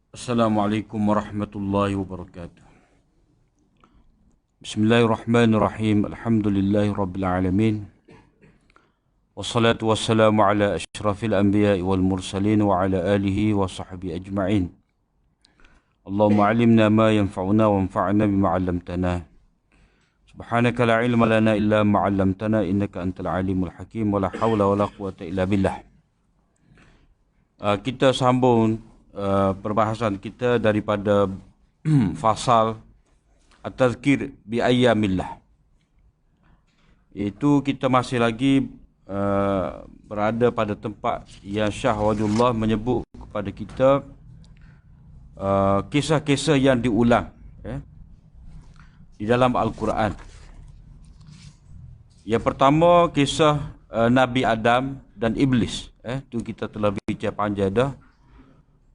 Assalamualaikum warahmatullahi wabarakatuh. Bismillahirrahmanirrahim. Alhamdulillahi rabbil alamin. Wassalatu wassalamu ala asyrafil anbiya'i wal mursalin wa ala alihi wa sahbihi ajma'in. Allahumma alimna ma yanfa'una wa anfa'na bima 'allamtana. Subhanaka la ilma lana illa ma 'allamtana innaka antal alimul hakim wa la haula wa la quwwata illa billah. Kita sambung perbahasan kita daripada fasal At-Tadhkir bi Ayyamillah. Itu kita masih lagi berada pada tempat yang Syah Waliullah menyebut kepada kita kisah-kisah yang diulang di dalam Al-Quran. Yang pertama kisah Nabi Adam dan Iblis. Tu kita telah bincang panjang dah.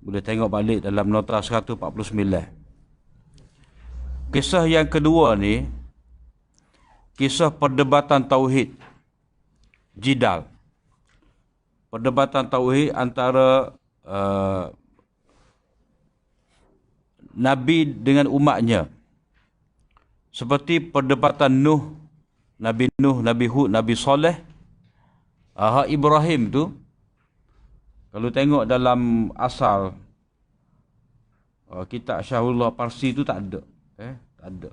Boleh tengok balik dalam nota 149. Kisah yang kedua ni, kisah perdebatan tauhid. Jidal. Perdebatan tauhid antara Nabi dengan umatnya. Seperti perdebatan Nabi Nuh, Nabi Hud, Nabi Saleh. Ibrahim tu, kalau tengok dalam asal kitab Syahullah Parsi tu tak ada. Tak ada.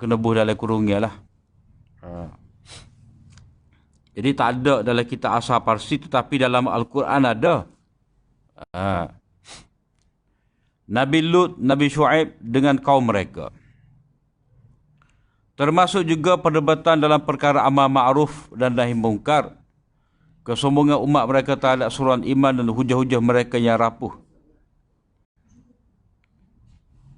Kena buh dalam kurungnya lah. Jadi tak ada dalam kitab asal Parsi tu, tapi dalam Al-Quran ada. Nabi Lut, Nabi Shu'aib dengan kaum mereka. Termasuk juga perdebatan dalam perkara amal ma'ruf dan nahi mungkar. Kesombongan umat mereka terhadap suruhan iman dan hujah-hujah mereka yang rapuh.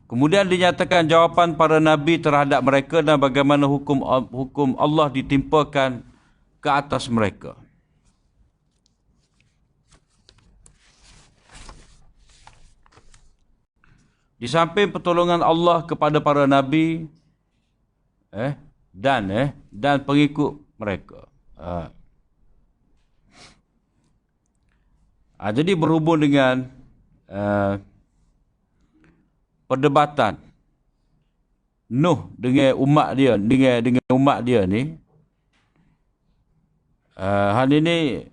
Kemudian dinyatakan jawapan para Nabi terhadap mereka dan bagaimana hukum Allah ditimpakan ke atas mereka. Di samping pertolongan Allah kepada para Nabi dan pengikut mereka. Jadi berhubung dengan perdebatan Nuh dengan umat dia, dengan umat dia ni, hal ini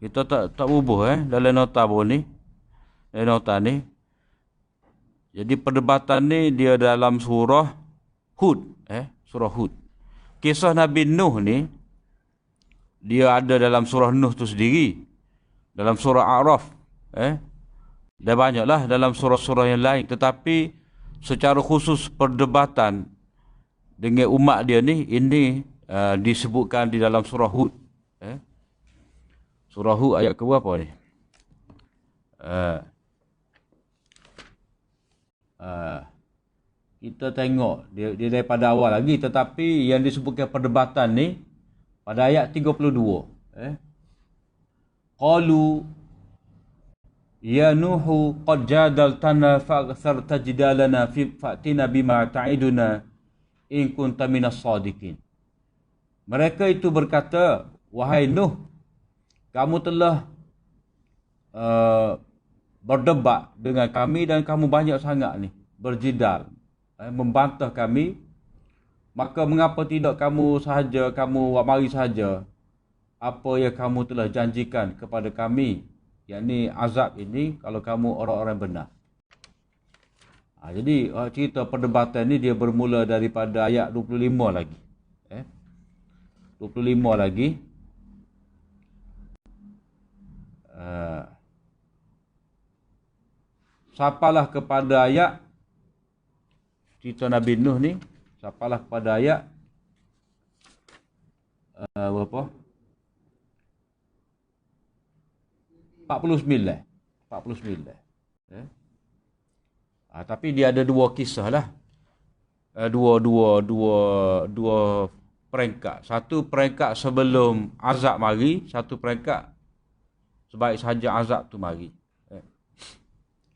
kita tak bubuh dalam nota pun ni, nota ni. Jadi perdebatan ni dia dalam surah Hud, surah Hud. Kisah Nabi Nuh ni dia ada dalam surah Nuh tu sendiri. Dalam surah A'raf, dah banyaklah dalam surah-surah yang lain. Tetapi secara khusus perdebatan dengan umat dia ni, ini disebutkan di dalam surah Hud. Surah Hud ayat ke berapa ni? Kita tengok dia daripada awal lagi, tetapi yang disebutkan perdebatan ni pada ayat 32. Qalu ya Nuhu qad jadaltana fa'aktharta jidalana fa'tina bima ta'iduna in kunta minas sadiqin. Mereka itu berkata, wahai Nuh, kamu telah berdebat dengan kami dan kamu banyak sangat ni berjidal, membantah kami. Maka mengapa tidak kamu mari sahaja apa yang kamu telah janjikan kepada kami, yakni azab ini kalau kamu orang-orang benar. Jadi cerita perdebatan ni dia bermula daripada ayat 25 lagi. 25 lagi. Sapalah kepada ayat cerita Nabi Nuh ni, sapalah kepada ayat berapa? 49. Tapi dia ada dua kisah lah. Dua peringkat. Satu peringkat sebelum azab mari, satu peringkat sebaik sahaja azab tu mari.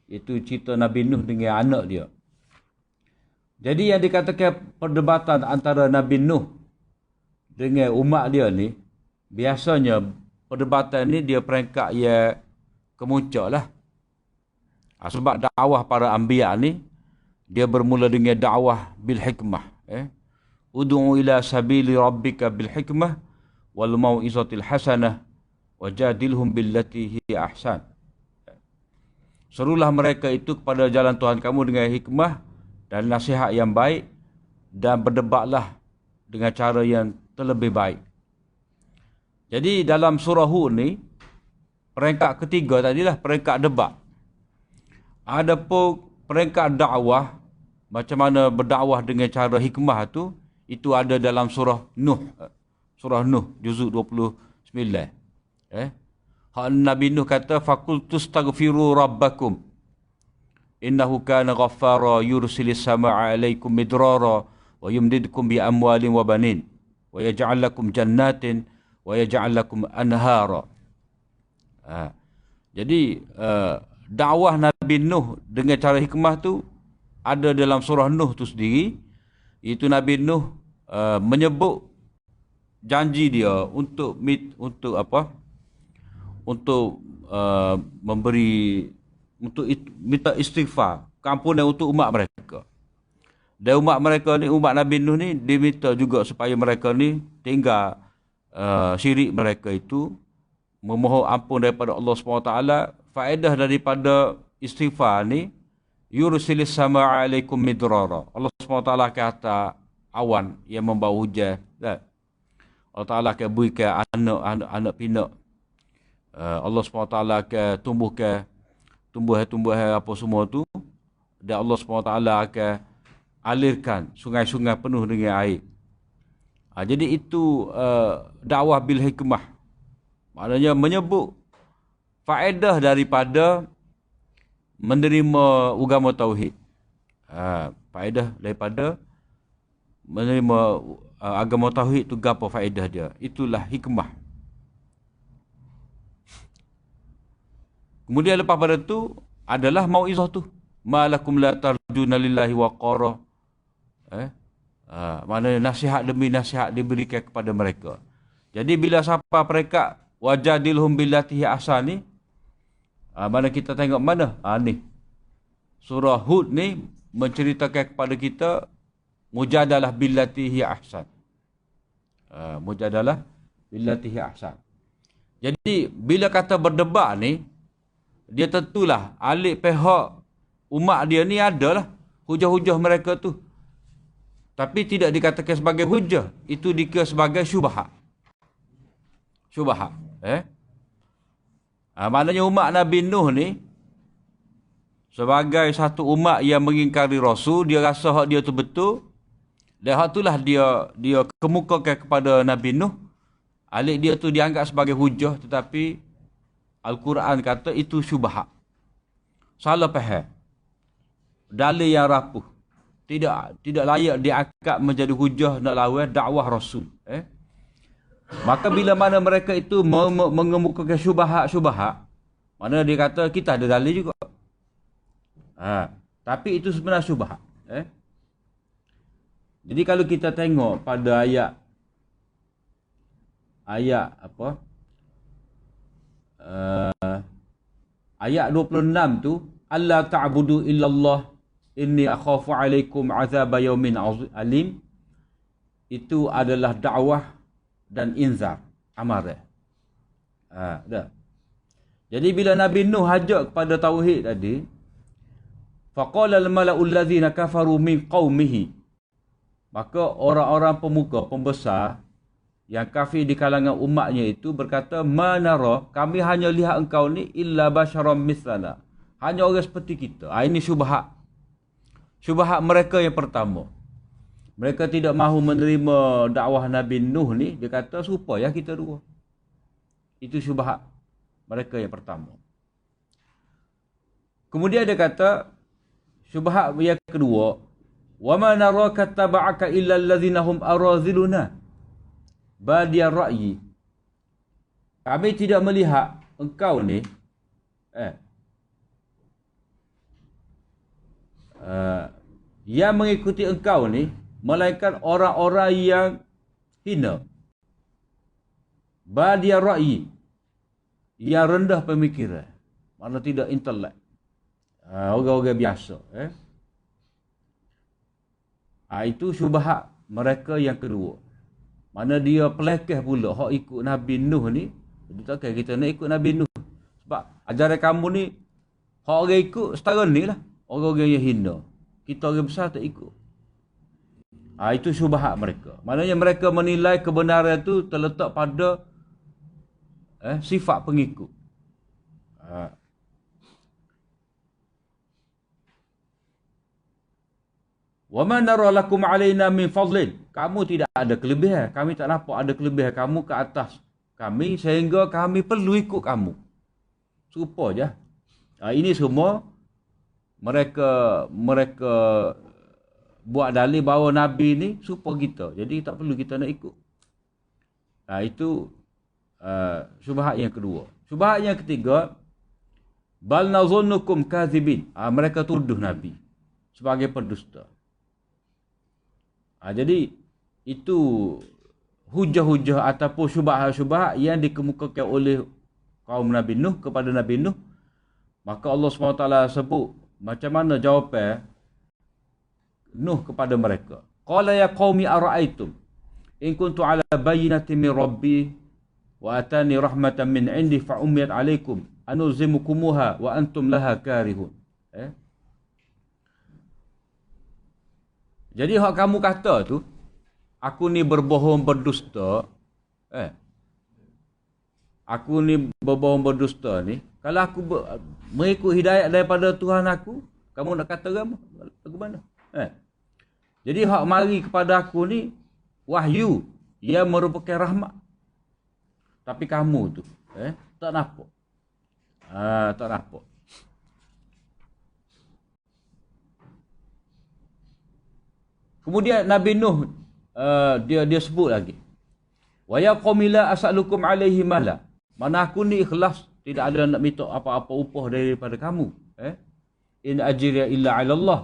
Itu cerita Nabi Nuh dengan anak dia. Jadi yang dikatakan perdebatan antara Nabi Nuh dengan umat dia ni, biasanya perdebatan ni dia peringkat yang kemuncak lah. Sebab dakwah para anbiya ni dia bermula dengan dakwah bil hikmah. Ud'u ila sabili rabbika bil hikmah wal mau'izatil hasanah wajadilhum billati hi ahsan. Serulah mereka itu kepada jalan Tuhan kamu dengan hikmah dan nasihat yang baik, dan berdebatlah dengan cara yang terlebih baik. Jadi dalam surah Hud ni, peringkat ketiga tadilah peringkat debat. Adapun peringkat dakwah, macam mana berdakwah dengan cara hikmah tu, itu ada dalam surah Nuh. Surah Nuh, juzuk 29. Nabi Nuh kata, Fakultus taghfiru rabbakum. Innahu kana ghaffara yursilis sama'a alaikum midrara wa yumdidkum bi amwalin wa banin wa yaj'al lakum jannatin wa yaj'al lakum anhara. Jadi dakwah Nabi Nuh dengan cara hikmah tu ada dalam surah Nuh tu sendiri. Itu Nabi Nuh menyebut janji dia untuk memberi, untuk minta istighfar, keampunan untuk umat mereka. Dan umat mereka ni, umat Nabi Nuh ni, diminta juga supaya mereka ni tinggal syirik mereka itu, memohon ampun daripada Allah SWT. Faedah daripada istighfar ni, yursilis sama'a alaikum midrara. Allah SWT akan hantar awan yang membawa hujan. Allah Ta'ala akan berikan anak pinak. Allah SWT akan tumbuh-tumbuhan apa semua tu, dan Allah SWT akan alirkan sungai-sungai penuh dengan air. Jadi itu dakwah bil hikmah. Maknanya menyebut faedah daripada menerima agama tauhid. Faedah daripada menerima agama tauhid tu, apa faedah dia? Itulah hikmah. Kemudian lepas pada tu adalah mau'izah tu. Malakum la tarjuna lillahi waqara. Maknanya nasihat demi nasihat diberikan kepada mereka. Jadi bila siapa mereka wajadilhum billati hi ahsan ni, mana kita tengok mana? Ni. Surah Hud ni menceritakan kepada kita mujadalah billati hi ahsan. Mujadalah billati hi ahsan. Jadi bila kata berdebat ni, dia tentulah alik pihak umat dia ni adalah hujah-hujah mereka tu. Tapi tidak dikatakan sebagai hujah. Itu dikira sebagai syubhat. Syubhat. Maknanya umat Nabi Nuh ni, sebagai satu umat yang mengingkari Rasul, dia rasa hak dia tu betul. Dan hak itulah dia kemukakan kepada Nabi Nuh. Alik dia tu dianggap sebagai hujah, tetapi Al-Quran kata itu syubhat. Salah faham. Dalil yang rapuh. Tidak layak diangkat menjadi hujah nak lawan dakwah Rasul. Maka bila mana mereka itu mengemukakan syubhat, mana dia kata kita ada dalil juga. Tapi itu sebenarnya syubhat. Jadi kalau kita tengok pada ayat apa? Ayat 26 tu, alla ta'budu illallah inni akhafu alaikum azab yaumin alim. Itu adalah dakwah dan inzar, amarah. Dah. Jadi bila Nabi Nuh ajak kepada tauhid tadi, faqala al-mala'ul ladzina kafaru min qaumihi, maka orang-orang pemuka, pembesar yang kafir di kalangan umatnya itu berkata, manara, kami hanya lihat engkau ni illa basyaram mislana, hanya orang seperti kita. Ini syubhat. Syubhat mereka yang pertama. Mereka tidak mahu menerima dakwah Nabi Nuh ni. Dia kata serupa ya kita dua. Itu syubhat mereka yang pertama. Kemudian dia kata syubhat yang kedua, wa ma naraka taba'aka illa allazina hum araziluna badiyar ra'yi. Kami tidak melihat engkau ni yang mengikuti engkau ni melainkan orang-orang yang hina, badiyar ra'yi, yang rendah pemikiran, makna tidak intelek. Orang-orang biasa. Itu syubhat mereka yang kedua. Mana dia pelekeh pula hak ikut Nabi Nuh ni. Jadi takkan kita nak ikut Nabi Nuh. Sebab ajaran kamu ni hak orang ikut setara ni lah. Orang-orang yang hina. Kita orang besar tak ikut. Itu syubhat mereka. Maknanya mereka menilai kebenaran tu terletak pada sifat pengikut. Wa ma nara lakum alaina min fadlin. Kamu tidak ada kelebihan. Kami tak nampak ada kelebihan kamu ke atas kami sehingga kami perlu ikut kamu. Serupa je. Ini semua mereka buat dalil bahawa Nabi ni serupa kita. Jadi tak perlu kita nak ikut. Itu syubhat yang kedua. Syubhat yang ketiga, bal nazunnukum kadzibin. Mereka tuduh Nabi sebagai pendusta. Jadi itu hujah-hujah ataupun syubhat-syubhat yang dikemukakan oleh kaum Nabi Nuh kepada Nabi Nuh. Maka Allah SWT sebut macam mana jawapan Nuh kepada mereka. Qala ya qaumi ara'aytum in kuntu ala bayyinatin min rabbi wa atani rahmatan min indi fa ummiyat alaikum anuzimukumuha wa antum laha karihun. Jadi hak kamu kata tu, aku ni berbohong berdusta, aku ni berbohong berdusta ni, kalau aku mengikut hidayat daripada Tuhan aku, kamu nak kata lagu mana? Jadi hak mari kepada aku ni wahyu, ia merupakan rahmat. Tapi kamu tu tak nampak. Tak nampak. Kemudian Nabi Nuh dia sebut lagi. Wa ya qaumi la as'alukum alaihi mala. Mana aku ni ikhlas, tidak ada nak minta apa-apa upah daripada kamu. In ajriya illa 'ala Allah.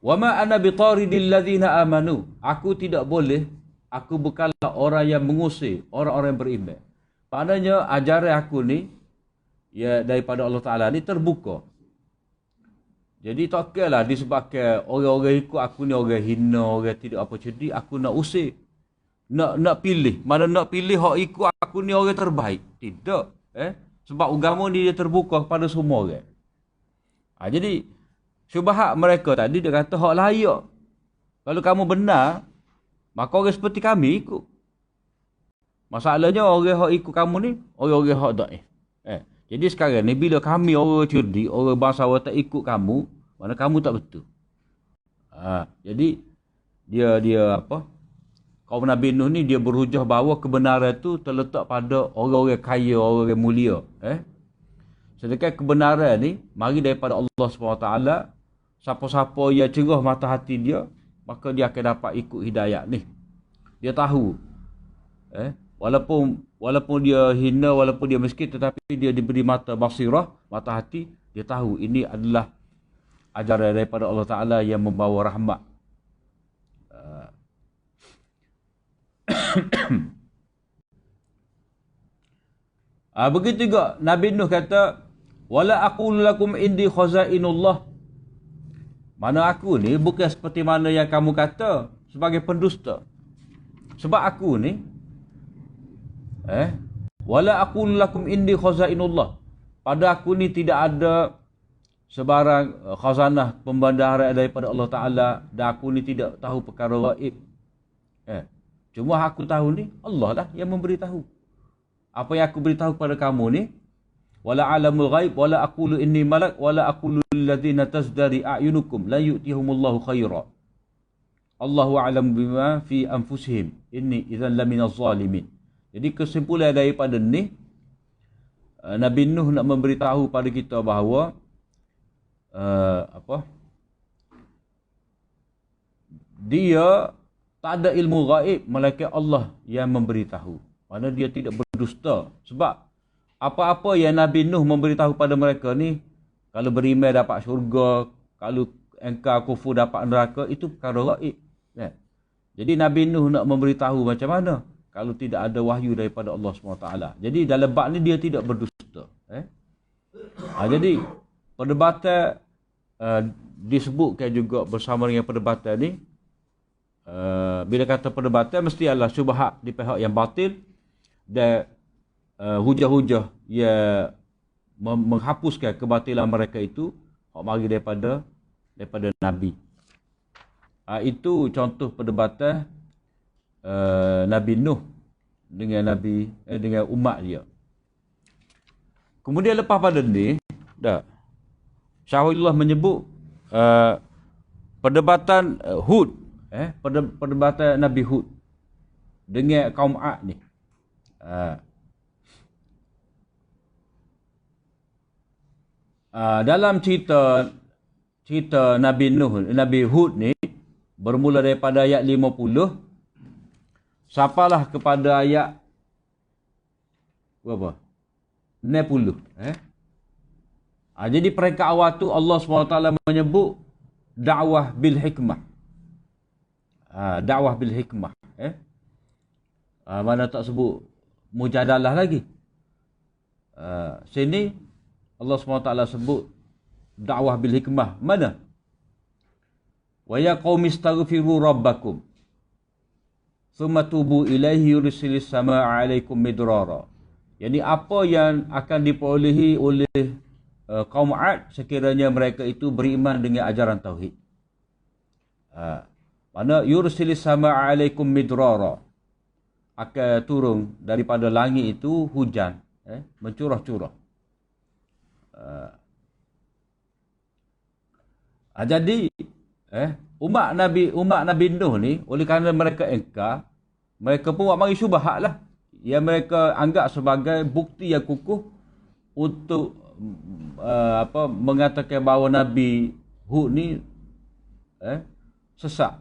Wa ma ana bitaridil ladzina amanu. Aku tidak boleh, aku bukanlah orang yang mengusir orang-orang yang beriman. Maknanya ajaran aku ni ya daripada Allah Taala ni terbuka. Jadi tak kira lah disebabkan orang-orang ikut aku ni orang hina, orang tidak apa cerdik, aku nak usir. Nak pilih. Mana nak pilih hak ikut aku ni orang terbaik. Tidak. Sebab agama ni dia terbuka kepada semua orang. Jadi syubhat mereka tadi dia kata hak layak. Kalau kamu benar, maka orang seperti kami ikut. Masalahnya orang hak ikut kamu ni, orang-orang hak dhaif. Jadi sekarang ni bila kami orang cerdik, orang bangsawan tak ikut kamu, mana kamu tak betul. Jadi dia apa? Kaum Nabi Nuh ni dia berhujah bahawa kebenaran tu terletak pada orang-orang kaya, orang-orang mulia. Sedangkan kebenaran ni mari daripada Allah SWT. Siapa-siapa yang cerah mata hati dia, maka dia akan dapat ikut hidayat ni. Dia tahu. Walaupun dia hina, walaupun dia miskin, tetapi dia diberi mata basirah, mata hati, dia tahu ini adalah ajaran daripada Allah Ta'ala yang membawa rahmat. Begitu juga Nabi Nuh kata, wala aqulu lakum indi khazainullah. Mana aku ni bukan seperti mana yang kamu kata sebagai pendusta. Sebab aku ni wala aqulu lakum indi khazainullah. Pada aku ni tidak ada sebarang khazanah pembandaran daripada Allah Taala, dan aku ni tidak tahu perkara gaib. Cuma aku tahu ni Allah lah yang memberitahu. Apa yang aku beritahu kepada kamu ni, wala alamul ghaib wala aqulu inni malak wala aqulu lilladzina tazdari a'yunukum la yu'tihumullahu khaira. Allahu a'lam bima fi anfusihim inni idzan laminaz zalimin. Jadi kesimpulan daripada ni, Nabi Nuh nak memberitahu pada kita bahawa dia tak ada ilmu gaib, melainkan Allah yang memberitahu. Mana dia tidak berdusta. Sebab apa-apa yang Nabi Nuh memberitahu pada mereka ni, kalau beriman dapat syurga, kalau engkau kufur dapat neraka, itu perkara gaib. Jadi Nabi Nuh nak memberitahu macam mana kalau tidak ada wahyu daripada Allah SWT. Jadi dalam bab ni dia tidak berdusta. Jadi perdebatan disebutkan juga bersama dengan perdebatan ni, bila kata perdebatan mesti adalah syubhat di pihak yang batil dan hujah-hujah yang menghapuskan kebatilan mereka itu hak mari daripada Nabi. Itu contoh perdebatan Nabi Nuh dengan dengan umat dia. Kemudian lepas pada ni, Syahullah menyebut perdebatan Hud, perdebatan Nabi Hud dengan kaum Ad ni. Dalam cerita Nabi Nuh, Nabi Hud ni bermula daripada ayat 50 sampailah kepada ayat berapa? 60. Jadi peringkat awal tu Allah SWT menyebut dakwah bil hikmah. Dakwah bil hikmah. Mana tak sebut mujadalah lagi. Sini Allah SWT sebut dakwah bil hikmah. Mana? Wa ya qaumi astaghfiru rabbakum thumma tubu ilaihi yursilis samaa'a 'alaikum midrara. Yani apa yang akan diperolehi oleh kaum Ad sekiranya mereka itu beriman dengan ajaran tauhid. Mana yursilis samaa'a 'alaikum midrara, akan turun daripada langit itu hujan, mencurah-curah. Jadi umat Nabi Nuh ni, oleh kerana mereka engkar, mereka pun buat mari syubhat lah yang mereka anggap sebagai bukti yang kukuh untuk mengatakan bahawa Nabi Hud ni sesat.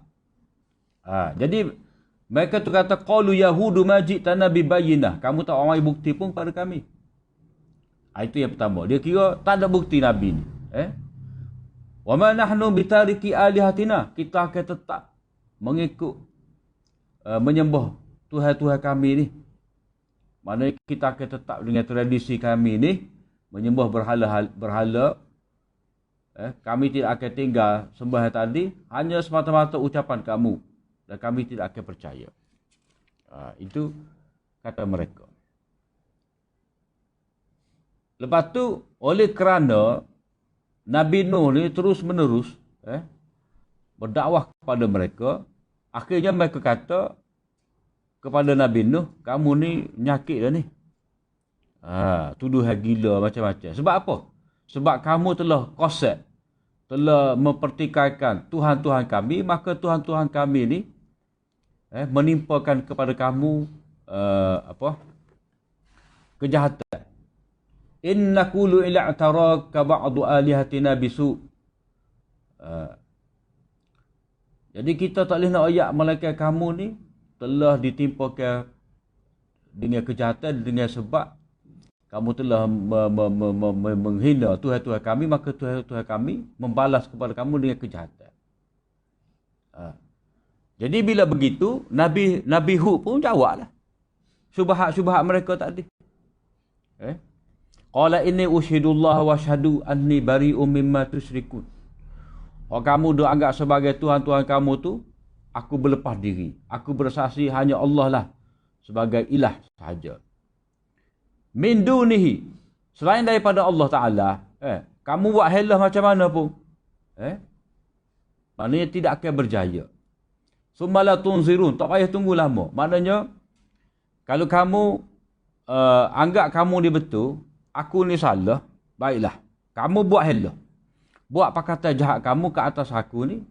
Jadi mereka tu kata qalu yahudu majitana bi bayyinah, kamu tak mari bukti pun pada kami. Itu yang pertama, dia kira tak ada bukti Nabi ni. Wa ma nahnu bitariki alihatina, kita akan tetap mengikut menyembah Tuhan-Tuhan kami ni. Maknanya kita akan tetap dengan tradisi kami ni, menyembah berhala. Kami tidak akan tinggal sembah tadi, hanya semata-mata ucapan kamu, dan kami tidak akan percaya. Itu kata mereka. Lepas tu, oleh kerana Nabi Nuh ni terus menerus berdakwah kepada mereka, akhirnya mereka kata kepada Nabi Nuh, kamu ni nyakit dah ni. Tuduhan gila macam-macam. Sebab apa? Sebab kamu telah qasad, telah mempertikaikan Tuhan-Tuhan kami, maka Tuhan-Tuhan kami ni menimpakan kepada kamu kejahatan. Inna qulu ila ataraka ba'du alihatina bisu. Jadi kita tak boleh nak ayat malaikat kamu ni telah ditimpakan dengan kejahatan, dengan sebab kamu telah menghina Tuhan-Tuhan kami, maka Tuhan-Tuhan kami membalas kepada kamu dengan kejahatan. Jadi bila begitu, Nabi Hud pun jawablah syubhat mereka tadi. Qala inni ushidullah wa ashhadu anni bari'um mimma tusyrikun. Kamu dah anggap sebagai Tuhan-Tuhan kamu tu, aku berlepas diri. Aku bersaksi hanya Allah lah sebagai ilah sahaja. Min dunihi, selain daripada Allah Ta'ala, kamu buat helah macam mana pun, maknanya tidak akan berjaya. Summa la tunzirun, tak payah tunggu lama. Maknanya, kalau kamu anggap kamu ni betul, aku ni salah, baiklah. Kamu buat helah, buat perkataan jahat kamu ke atas aku ni,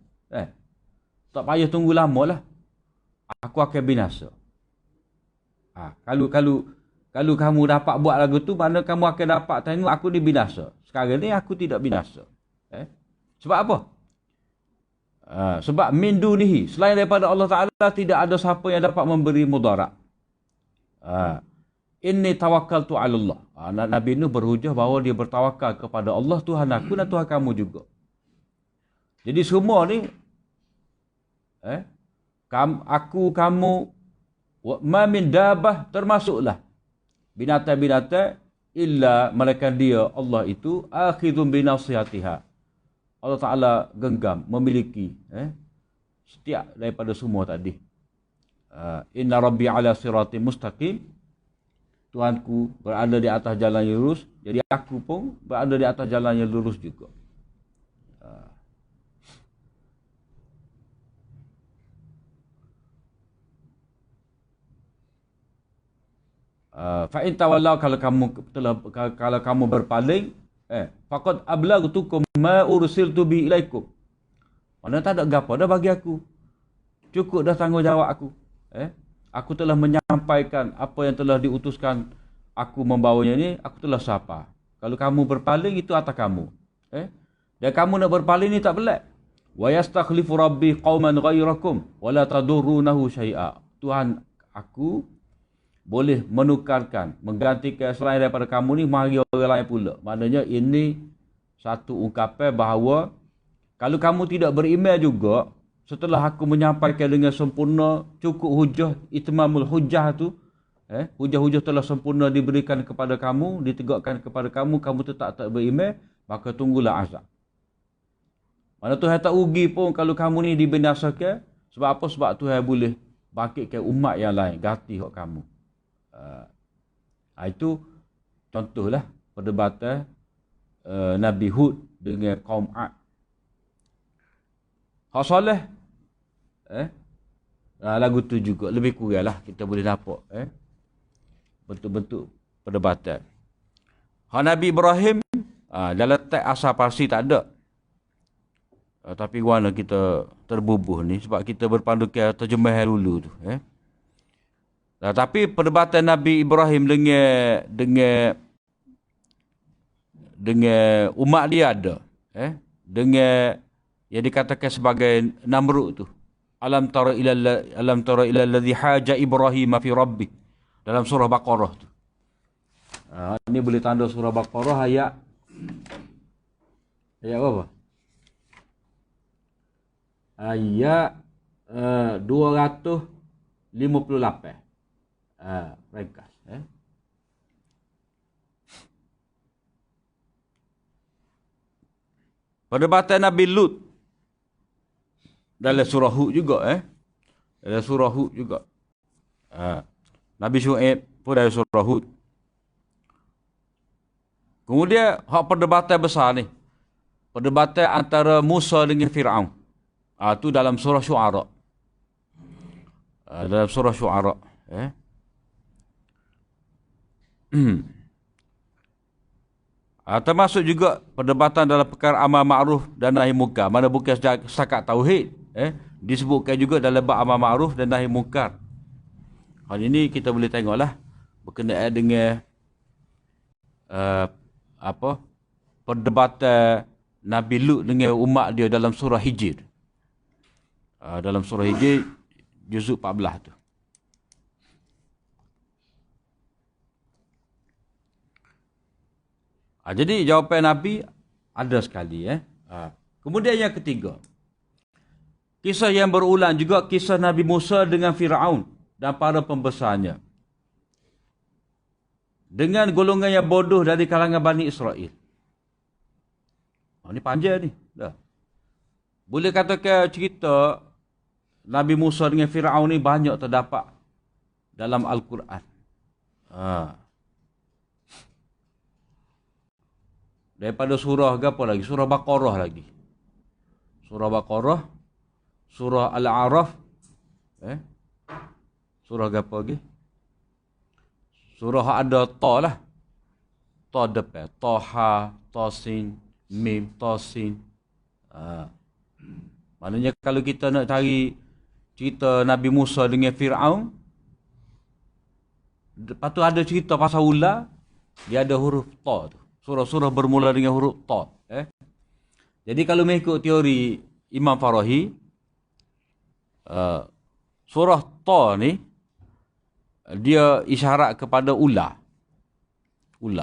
tak payah tunggu lama lah. Aku akan binasa. Kalau kamu dapat buat lagu tu, mana kamu akan dapat tengok aku ni binasa. Sekarang ni aku tidak binasa. Sebab apa? Sebab min dunihi, selain daripada Allah Ta'ala tidak ada siapa yang dapat memberi mudarat. Inni tawakkaltu 'ala Allah. Nabi Nuh berhujah bahawa dia bertawakal kepada Allah, Tuhan aku dan Tuhan kamu juga. Jadi semua ni kamu ma min dabah, termasuklah binatang-binatang illa malaikat dia Allah itu akhidun binasihatiha. Allah Ta'ala genggam, memiliki setiap daripada semua tadi. Inna rabbi ala siratim mustaqim. Tuhanku berada di atas jalan yang lurus, jadi aku pun berada di atas jalan yang lurus juga. Fa in tawallaw, kalau kamu berpaling, faqad ablaghtukum ma ursiltu bi ilaikum. Mana tak ada gapo dah bagi aku. Cukup dah tanggungjawab aku. Aku telah menyampaikan apa yang telah diutuskan aku membawanya ni, aku telah sapa. Kalau kamu berpaling, itu atas kamu. Dan kamu nak berpaling ni tak boleh. Wa yastakhlifu rabbi qauman ghairakum wa la tadurrunahu syai'a. Tuhan aku boleh menukarkan, menggantikan selain daripada kamu ni, mari orang lain pula. Maknanya ini satu ungkapan bahawa kalau kamu tidak beriman juga, setelah aku menyampaikan dengan sempurna, cukup hujah, itmamul hujah tu, hujah-hujah telah sempurna diberikan kepada kamu, ditegakkan kepada kamu, kamu tetap tak beriman, maka tunggulah azab. Mana Tuhan tak rugi pun kalau kamu ni dibinasakan. Sebab apa? Sebab Tuhan boleh bangkitkan umat yang lain, ganti hak kamu. Itu contohlah perdebatan Nabi Hud dengan kaum Ad. Hak Saleh, lagu tu juga lebih kurang lah kita boleh nampak bentuk-bentuk perdebatan. Hak Nabi Ibrahim dalam teks asal Parsi tak ada. Tapi warna kita terbubuh ni sebab kita berpandukan terjemahan dulu tu. Tapi perdebatan Nabi Ibrahim dengan umat dia ada. Dengan yang dikatakan sebagai Namrud tu. Alam tara ila alladhi haja Ibrahim fi rabbi. Dalam surah Baqarah tu. Ini boleh tanda surah Baqarah ayat berapa? Ayat 258. Ringkas. Perdebatan Nabi Lut dalam surah Hud juga. Dalam surah Hud juga. Nabi Syuaib pun dalam surah Hud. Kemudian hak perdebatan besar ni, perdebatan antara Musa dengan Fir'aun. Itu dalam surah Syu'ara. Dalam surah Syu'ara. Termasuk juga perdebatan dalam perkara amal ma'ruf dan nahi munkar. Mana bukan setakat tauhid. Disebutkan juga dalam bab amal ma'ruf dan nahi munkar. Hal ini kita boleh tengoklah berkenaan dengan perdebatan Nabi Lut dengan umat dia dalam surah Hijr. Dalam surah Hijr juzuk 14 tu. Jadi jawapan Nabi ada sekali. Kemudian yang ketiga, kisah yang berulang juga kisah Nabi Musa dengan Fir'aun dan para pembesarnya. Dengan golongan yang bodoh dari kalangan Bani Israel. Ini panjang ni. Dah. Boleh katakan cerita Nabi Musa dengan Fir'aun ni banyak terdapat dalam Al-Quran. Daripada surah apa lagi? Surah Baqarah lagi. Surah Baqarah, surah Al-A'raf, surah apa lagi? Surah ada ta lah. Ta depan. Taha, Tasin, Mim, Tasin. Maknanya kalau kita nak cari cerita Nabi Musa dengan Fir'aun, lepas tu ada cerita pasal ular, dia ada huruf ta tu. Surah-surah bermula dengan huruf ta. Jadi kalau mengikut teori Imam Farahi, surah ta ni dia isyarat kepada ular.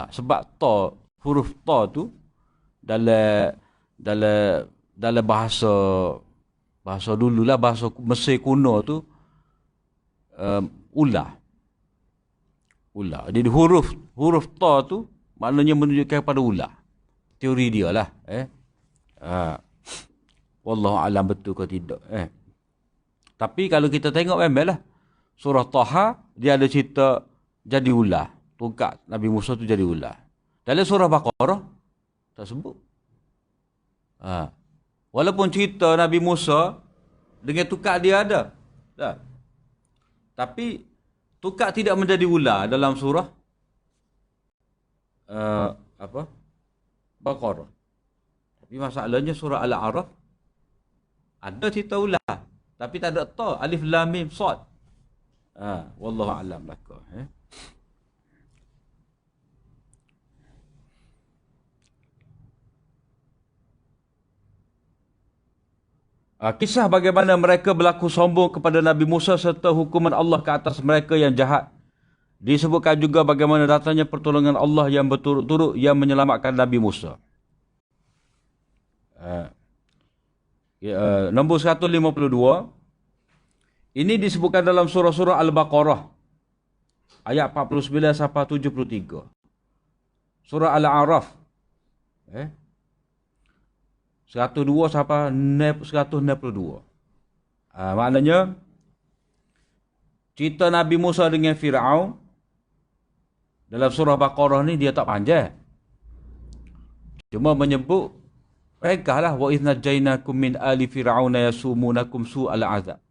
Sebab ta, huruf ta tu dalam bahasa dululah, bahasa Mesir kuno tu ular. Jadi huruf ta tu maknanya menunjukkan kepada ular. Teori dia lah. Wallahu alam betul ke tidak. Tapi kalau kita tengok memanglah surah Taha dia ada cerita jadi ular. Tongkat Nabi Musa tu jadi ular. Dalam surah Baqarah tak sebut. Walaupun cerita Nabi Musa dengan tongkat dia ada. Tak. Tapi tongkat tidak menjadi ular dalam surah Baqarah. Tapi masalahnya surah Al-A'raf ada cerita ular. Tapi tak ada ta, alif lam mim sad. Wallahu a'lam laka. Kisah bagaimana mereka berlaku sombong kepada Nabi Musa serta hukuman Allah ke atas mereka yang jahat. Disebutkan juga bagaimana datangnya pertolongan Allah yang berturut-turut yang menyelamatkan Nabi Musa. Nombor 152. Ini disebutkan dalam surah-surah Al-Baqarah. Ayat 49 sampai 73. Surah Al-A'raf. 102 sampai 162. Maknanya cerita Nabi Musa dengan Firaun dalam surah Baqarah ni dia tak panjang. Cuma menyebut mereka lah wa idh najainakum min ali fir'auna yasumunakum su'al azab.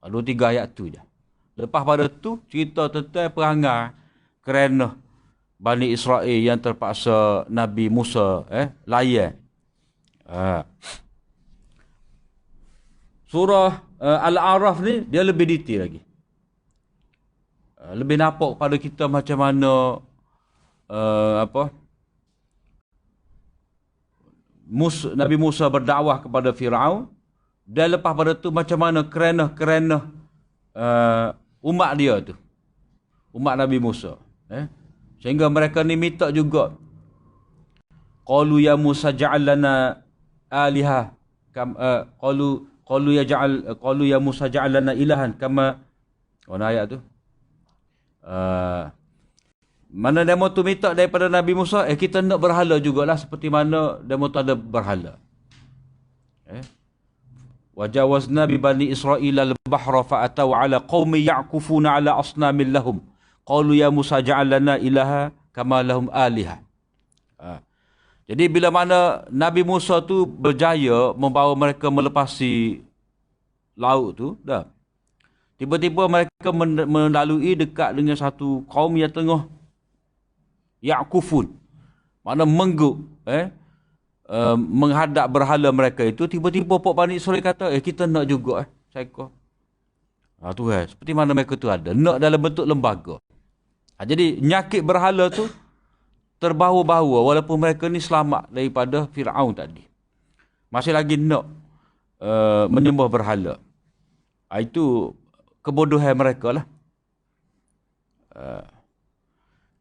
2-3 ayat tu je. Lepas pada tu cerita tentang perangai kerana Bani Israel yang terpaksa Nabi Musa layan. Surah Al-A'raf ni dia lebih detail lagi. Lebih nampak pada kita macam mana Nabi Musa berdakwah kepada Firaun, dan lepas pada tu macam mana kerana umat dia tu, umat Nabi Musa, sehingga mereka ni minta juga, qalu ya Musa ja'al lana aliha qalu ya Musa ja'al lana ilahan kama, mana ayat tu, mana demo tu minta daripada Nabi Musa, kita nak berhala jugalah seperti mana demo tu ada berhala. Wajawazna bi bani Israil al-bahra fa'atau ala qaumi ya'kufuna ala asnamin lahum qalu ya Musa ja'al lana ilaha kama lahum aliha. Jadi bila mana Nabi Musa tu berjaya membawa mereka melepasi laut tu, dah. Tiba-tiba mereka melalui dekat dengan satu kaum yang tengah ya'kufun. Mana mengguk, menghadap berhala mereka itu. Tiba-tiba Pok Bani Israel kata, kita nak juga seekor. Tu seperti mana mereka tu ada. Nak dalam bentuk lembaga. Jadi nyakit berhala tu terbawa-bawa walaupun mereka ni selamat daripada Firaun tadi. Masih lagi nak menyembah berhala. Itu kebodohan mereka lah.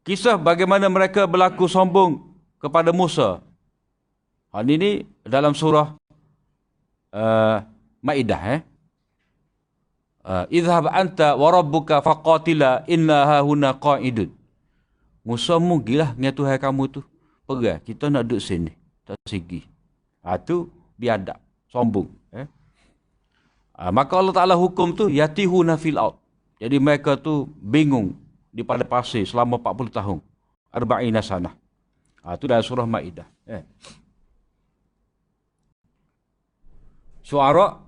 Kisah bagaimana mereka berlaku sombong kepada Musa. Ini dalam surah Maidah. Idhhab anta wa rabbuka faqatila inna hahuna qa'idun. Musa mugilah dengan Tuhan kamu tu. Pergi, kita nak duduk sini. Tak segi. Tu biadab, sombong. Maka Allah Ta'ala hukum tu yatihuna fil ard. Jadi mereka tu bingung di pada pasir selama 40 tahun. Arba'ina sanah. Tu dalam surah Maidah. Syu'ara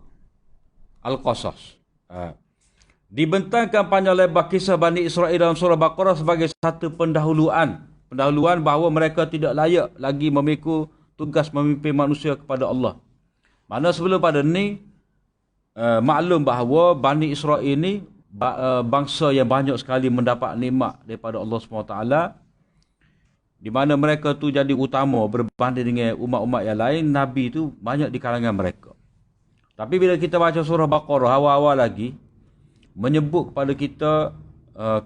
Al-Qasas. Dibentangkan panjang lebar kisah Bani Israel dalam surah Baqarah sebagai satu pendahuluan bahawa mereka tidak layak lagi memikul tugas memimpin manusia kepada Allah. Mana sebelum pada ni maklum bahawa Bani Israel ini bangsa yang banyak sekali mendapat nikmat daripada Allah SWT, di mana mereka tu jadi utama berbanding dengan umat-umat yang lain. Nabi tu banyak di kalangan mereka. Tapi bila kita baca surah Baqarah awal-awal lagi, menyebut kepada kita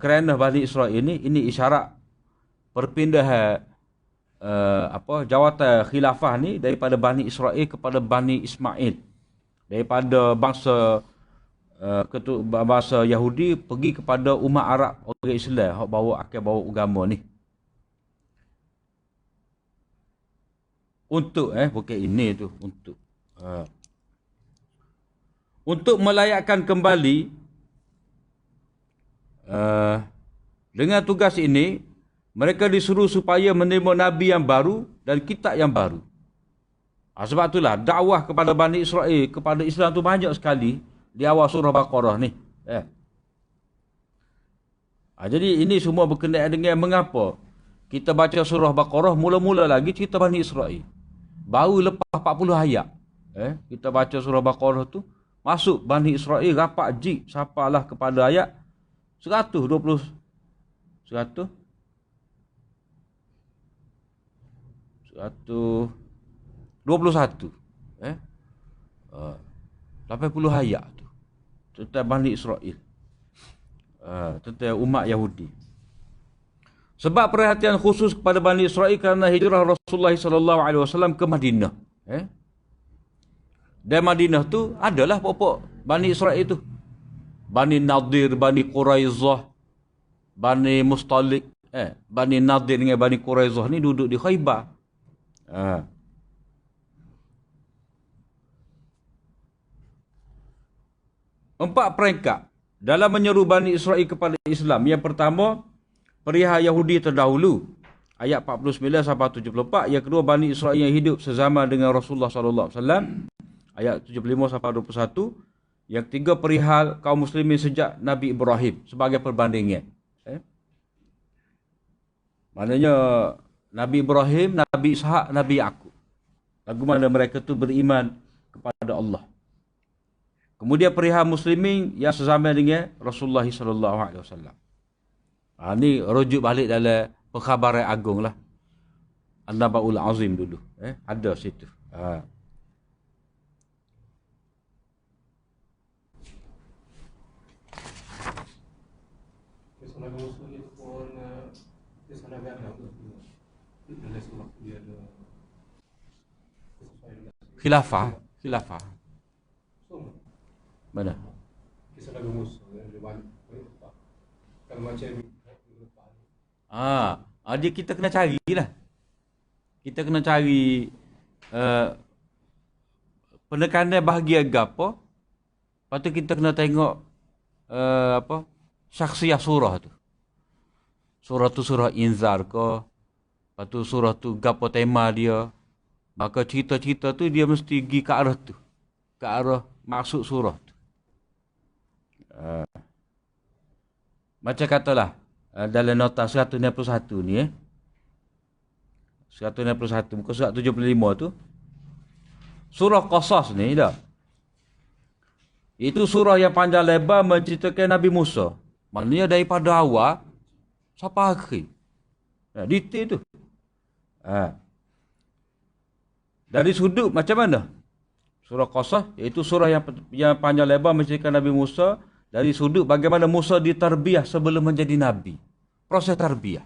kerana Bani Israel ini isyarat perpindahan jawatan khilafah ni daripada Bani Israel kepada Bani Ismail, daripada bangsa Yahudi pergi kepada umat Arab, orang Islam hak bawa agama ni. Untuk bukan ini tu, untuk. Untuk melayakkan kembali dengan tugas ini, mereka disuruh supaya menerima Nabi yang baru dan kitab yang baru. Sebab itulah dakwah kepada Bani Israel, kepada Islam tu banyak sekali di awal surah Baqarah ni. Jadi ini semua berkenaan dengan mengapa kita baca surah Baqarah mula-mula lagi cerita Bani Israel. Baru lepas 40 ayat. Kita baca surah Baqarah tu, masuk Bani Israel rapat jik sampailah kepada ayat 120 100 121 80 ayat tu tentang Bani Israel, tentang umat Yahudi. Sebab perhatian khusus kepada Bani Israel kerana hijrah Rasulullah SAW ke Madinah. Dan Madinah tu adalah pokok Bani Israel tu. Bani Nadir, Bani Quraizah, Bani Mustalik. Bani Nadir dengan Bani Quraizah ni duduk di Khaybar. Empat peringkat dalam menyeru Bani Israel kepada Islam. Yang pertama, perihal Yahudi terdahulu. Ayat 49 sampai 74. Yang kedua, Bani Israel yang hidup sezaman dengan Rasulullah SAW. Ayat 75 sampai 21. Yang ketiga, perihal kaum muslimin sejak Nabi Ibrahim sebagai perbandingan. Maknanya Nabi Ibrahim, Nabi Ishak, Nabi Yaqub. Lagu mana mereka tu beriman kepada Allah. Kemudian perihal muslimin yang sezaman dengan Rasulullah SAW. Ini rujuk balik dalam Perkhabaran Agung lah. An-Naba'ul Azim dulu. Ada situ. Khilafah. Mana? Dia kita kena carilah. Kita kena cari penekanan bahagian apa. Lepas tu kita kena tengok syakhsiyah surah tu. Surah tu surah Inzar ke. Lepas tu surah tu gapo tema dia. Maka cerita-cerita tu dia mesti pergi ke arah tu. Ke arah maksud surah tu. Macam katalah dalam nota 161 ni 161 muka surat 75 tu. Surah Qasas ni dah. Itu surah yang panjang lebar menceritakan Nabi Musa. Maknanya daripada awal sampai akhir. Detail tu. Dari sudut macam mana? Surah Qasas iaitu surah yang panjang lebar menceritakan Nabi Musa dari sudut bagaimana Musa ditarbiyah sebelum menjadi Nabi. Proses tarbiyah.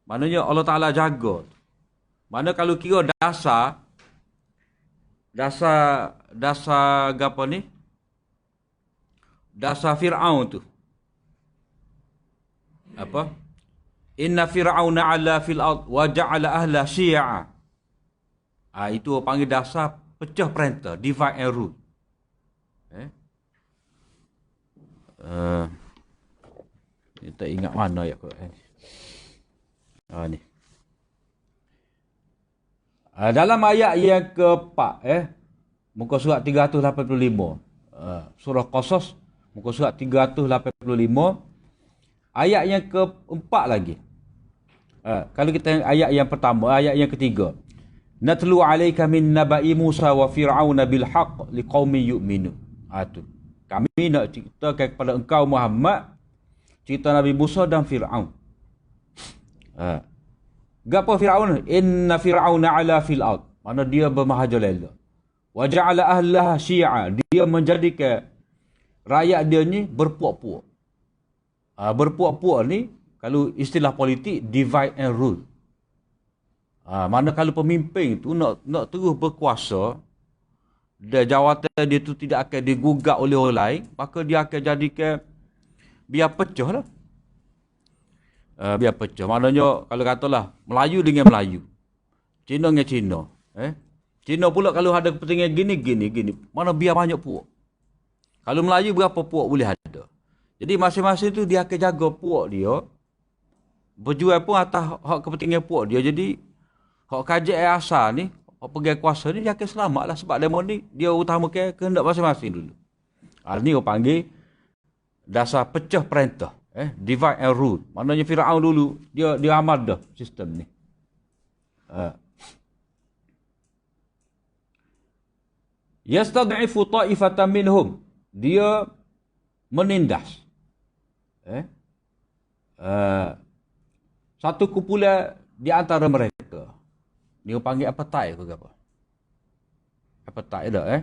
Maknanya Allah Ta'ala jaga. Mana kalau kira dasar apa ni? Dasar Fir'aun tu. Apa? Inna Fir'auna ala fil ard wa ja'ala ahla syi'a. Itu panggil dasar pecah perintah, divide and rule. Kita ingat mana ayat Quran ni. Dalam ayat yang keempat, muka surat 385, surah Qasas, muka surat 385, ayat yang keempat lagi. Kalau kita ayat yang pertama, ayat yang ketiga. Natlu alaika min naba'i Musa wa Fir'auna bil haqq liqaumin yu'minun. Tu. Kami nak ceritakan kepada engkau Muhammad cerita Nabi Musa dan Fir'aun. Gapo Fir'aun? Inna Fir'auna ala fil ard. Mana dia bermahajalela. Wa ja'ala ahlaha syi'a. Dia menjadikan rakyat dia ni berpuak-puak. Berpuak-puak ni kalau istilah politik divide and rule. Mana kalau pemimpin tu nak terus berkuasa, dan jawatan dia tu tidak akan digugat oleh orang lain, maka dia akan jadikan biar pecah lah. Biar pecah. Maknanya kalau katalah Melayu dengan Melayu, Cina dengan Cina. Cina pula kalau ada kepentingan gini. Mana biar banyak puak. Kalau Melayu berapa puak boleh ada. Jadi masing-masing tu dia akan jaga puak dia. Berjual pun atas hak kepentingan puak dia. Jadi hak kajak asal ni, hak pegang kuasa ni dia akan selamat lah. Sebab demo ni dia utamakan kehendak masing-masing dulu. Ni orang panggil dasar pecah perintah. Divide and rule. Maknanya Firaun dulu, dia amal dah sistem ni. Yastad'ifu ta'ifatan minhum. Dia menindas. Satu kumpulan di antara mereka. Dia panggil appetite ke apa? Appetite dah,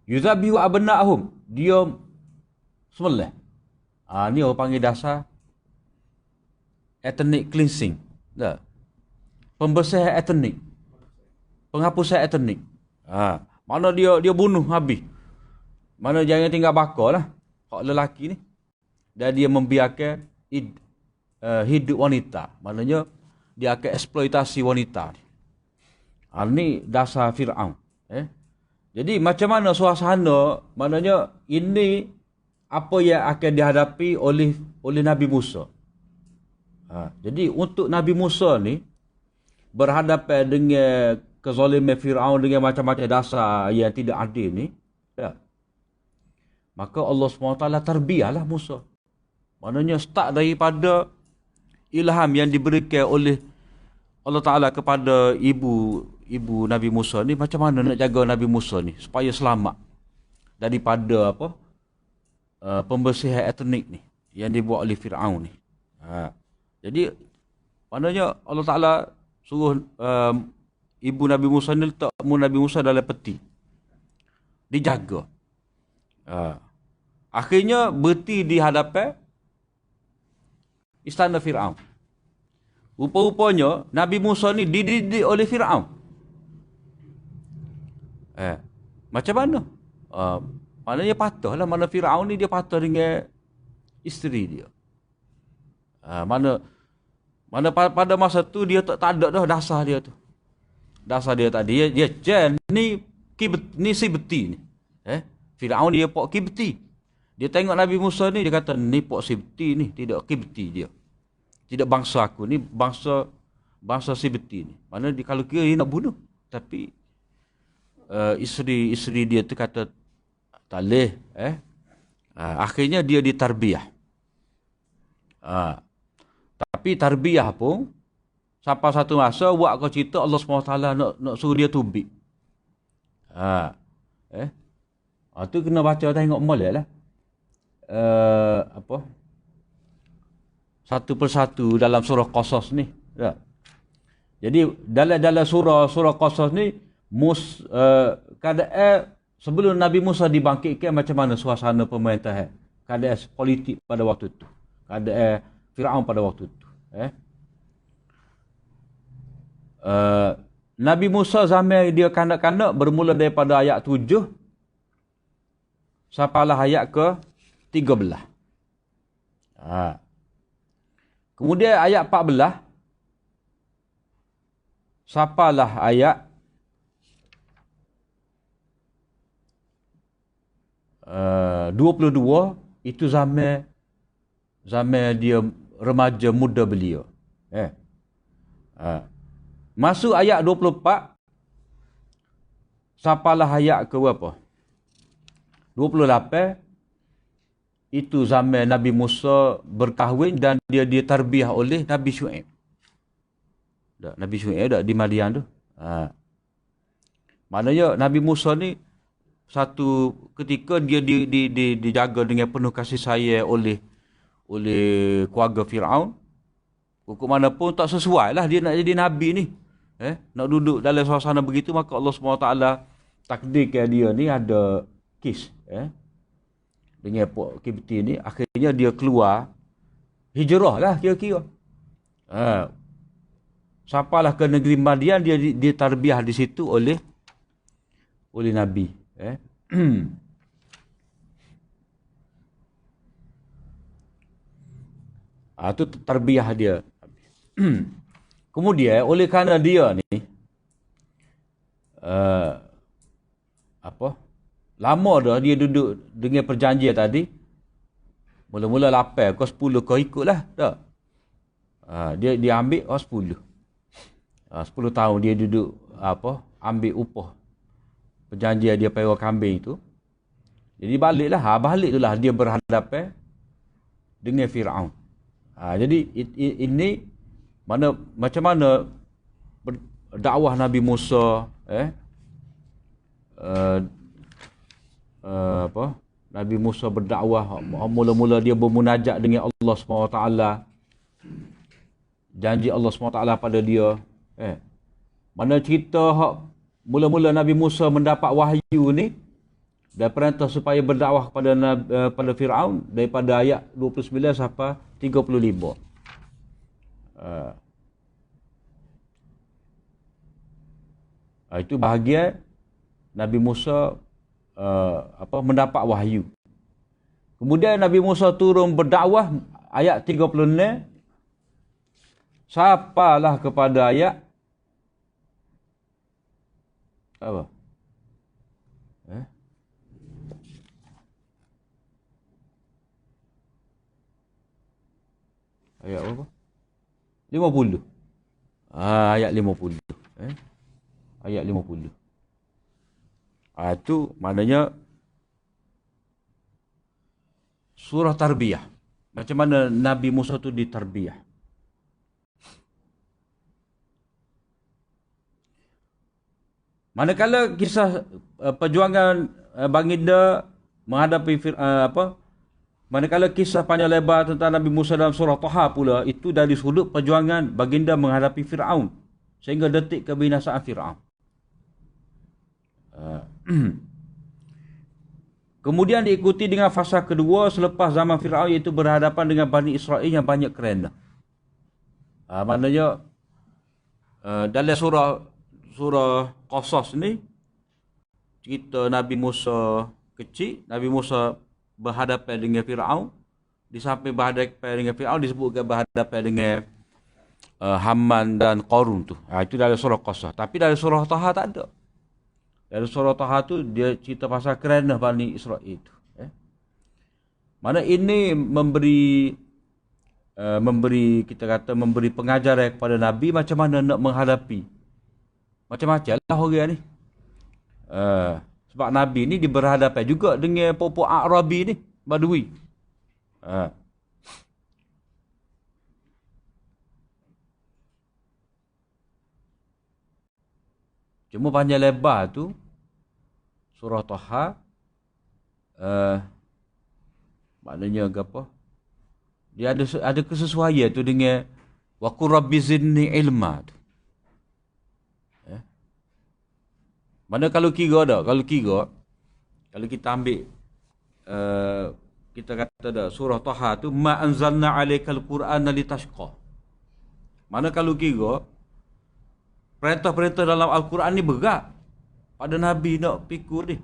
Yuzabihu abna'ahum. Dia sembelih. Ni orang panggil dasar ethnic cleansing. Dah. Pembersihan etnik. Penghapusan etnik. Mana dia bunuh habis. Mana jangan tinggal bakar lah. Hak lelaki ni. Dan dia membiarkan hidup wanita. Maknanya dia akan eksploitasi wanita ni. Ni dasar Fir'aun. Jadi macam mana suasana, maknanya ini apa yang akan dihadapi oleh Nabi Musa. Jadi untuk Nabi Musa ni berhadapan dengan kezaliman Fir'aun dengan macam-macam dasar yang tidak adil ni, maka Allah SWT terbiarlah Musa. Maknanya start daripada ilham yang diberikan oleh Allah Ta'ala kepada ibu Nabi Musa ni, macam mana nak jaga Nabi Musa ni supaya selamat daripada pembersihan etnik ni yang dibuat oleh Fir'aun ni. Jadi maknanya Allah Ta'ala suruh ibu Nabi Musa ni letak Nabi Musa dalam peti, dijaga. Akhirnya berhenti di hadapan istana Fir'aun. Rupa-rupanya Nabi Musa ni dididik oleh Fir'aun. Macam mana? Maknanya patahlah. Mana Fir'aun ni dia patah dengan isteri dia. Mana pada masa tu dia tak ada dah dasar dia tu. Dasar dia tadi dia jen ni si beti ni. Fir'aun dia pok kibti. Dia tengok Nabi Musa ni, dia kata ni pok si beti ni, tidak kibti dia. Tidak bangsa aku ni, bangsa si beti ni. Mana dia kalau kira dia nak bunuh. Tapi isteri dia tu kata tak boleh. Akhirnya dia ditarbiyah. Tapi tarbiyah pun sampai satu masa buat kau cerita Allah SWT nak suruh dia tubik. Tu kena baca tengok molek lah. Satu persatu dalam surah Qasas ni. Jadi dalam surah Qasas ni keadaan sebelum Nabi Musa dibangkitkan macam mana suasana pemerintahan, keadaan politik pada waktu itu, keadaan Fir'aun pada waktu itu. Nabi Musa zaman dia kanak-kanak bermula daripada ayat 7 sampailah ayat ke 13. Kemudian ayat 14 sampailah ayat 22. Itu zaman dia remaja muda belia. Masuk ayat 24 sampailah ayat ke berapa? 28. Itu zaman Nabi Musa berkahwin dan dia ditarbiyah oleh Nabi Syuaib. Nabi Syuaib di Madian tu. Maknanya Nabi Musa ni satu ketika dia dijaga dengan penuh kasih sayang oleh keluarga Fir'aun. Hukum mana pun tak sesuai lah dia nak jadi Nabi ni. Nak duduk dalam suasana begitu, maka Allah SWT takdirkan dia ni ada kes. Dengan Pok Kibti ni, akhirnya dia keluar, hijrah lah kira-kira. Sampailah ke negeri Madian, dia tarbiyah di situ oleh Nabi. Itu tarbiyah dia. Kemudian oleh kerana dia ni lama dah dia duduk dengan perjanjian tadi. Mula-mula 8 kau 10 kau ikutlah tak. Dia ambil 10. 10 tahun dia duduk ambil upah perjanjian dia pewa kambing tu. Jadi baliklah, balik itulah dia berhadapan dengan Firaun. Jadi ini macam mana dakwah Nabi Musa Nabi Musa berdakwah, mula-mula dia bermunajat dengan Allah SWT. Janji Allah SWT pada dia. Mana cerita mula-mula Nabi Musa mendapat wahyu ni dan perintah supaya berdakwah pada Firaun daripada ayat 29 sampai 35. Itu bahagian Nabi Musa mendapat wahyu. Kemudian Nabi Musa turun berdakwah ayat 36 sampailah kepada ayat apa? Ayat apa? 50. Ayat 50. Ayat 50. Itu maknanya surah tarbiyah. Macam mana Nabi Musa tu ditarbiyah. Manakala kisah perjuangan baginda menghadapi manakala kisah panjang lebar tentang Nabi Musa dalam surah Taha pula, itu dari sudut perjuangan baginda menghadapi Firaun sehingga detik kebinasaan Firaun. Kemudian diikuti dengan fasa kedua selepas zaman Firaun, iaitu berhadapan dengan Bani Israel yang banyak kerana. Maknanya dalam surah Qasas ni cerita Nabi Musa kecil, Nabi Musa berhadapan dengan Firaun. Di samping berhadapan dengan Firaun disebutkan berhadapan dengan Haman dan Qarun tu. Itu dalam surah Qasas. Tapi dalam surah Taha tak ada. Dalam surah Taha tu dia cerita pasal kerana Bani Israel itu. Mana ini memberi pengajaran kepada Nabi macam mana nak menghadapi macam-macam lah orang ni. Sebab Nabi ni dia berhadapan juga dengan pokok Arabi ni, Badui. Cuma panjang lebar tu surah Taha maknanya apa? Dia ada kesesuaian tu dengan wa qur rabbi zidni ilma tu. Mana kalau kira kalau kita ambil kita kata dah surah Taha tu ma anzalna alaikal qur'ana litashqa. Mana kalau kira perintah-perintah dalam Al-Quran ni berat pada Nabi nak pikul ni.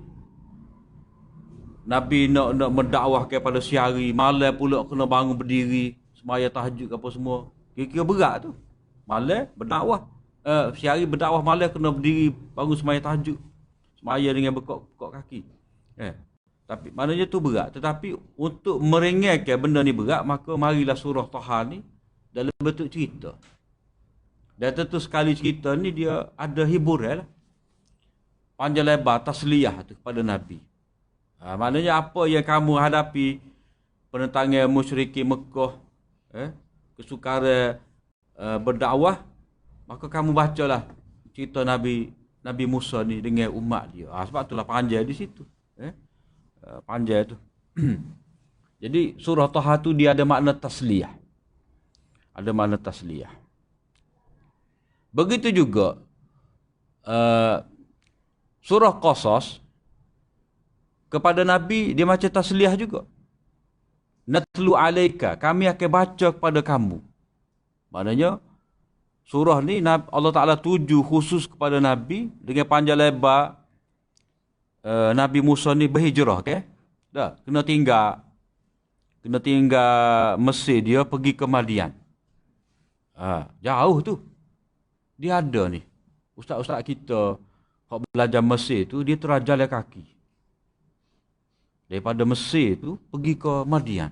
Nabi nak mendakwah kepada siari, malam pula kena bangun berdiri, semaya tahajud apa semua. Kira-kira berat tu. Malam berdakwah, siari berdakwah, malam kena berdiri bangun semaya tahajud. Semaya dengan bekok kaki. Tapi maknanya tu berat. Tetapi untuk meringankan benda ni berat, maka marilah surah Taha ni dalam bentuk cerita. Dan tentu sekali cerita ni dia ada hiburan lah. Panjang lebar tasliyah tu kepada Nabi. Maknanya apa yang kamu hadapi penentangan musyrikin Mekah, kesukaran berdakwah, maka kamu bacalah cerita Nabi Musa ni dengan umat dia. Sebab itulah panjang di situ. Panjang tu. Jadi surah Taha tu dia ada makna tasliyah. Ada makna tasliyah. Begitu juga surah Qasas kepada Nabi dia macam tasliyah juga. Natlu alaika, kami akan baca kepada kamu. Maknanya surah ni Allah Ta'ala tuju khusus kepada Nabi dengan panjang lebar. Nabi Musa ni berhijrah dah kena tinggal Mesir, dia pergi ke Madian. Jauh tu. Dia ada ni. Ustaz-ustaz kita hak belajar Mesir tu, dia terjalan kaki. Daripada Mesir tu pergi ke Madian.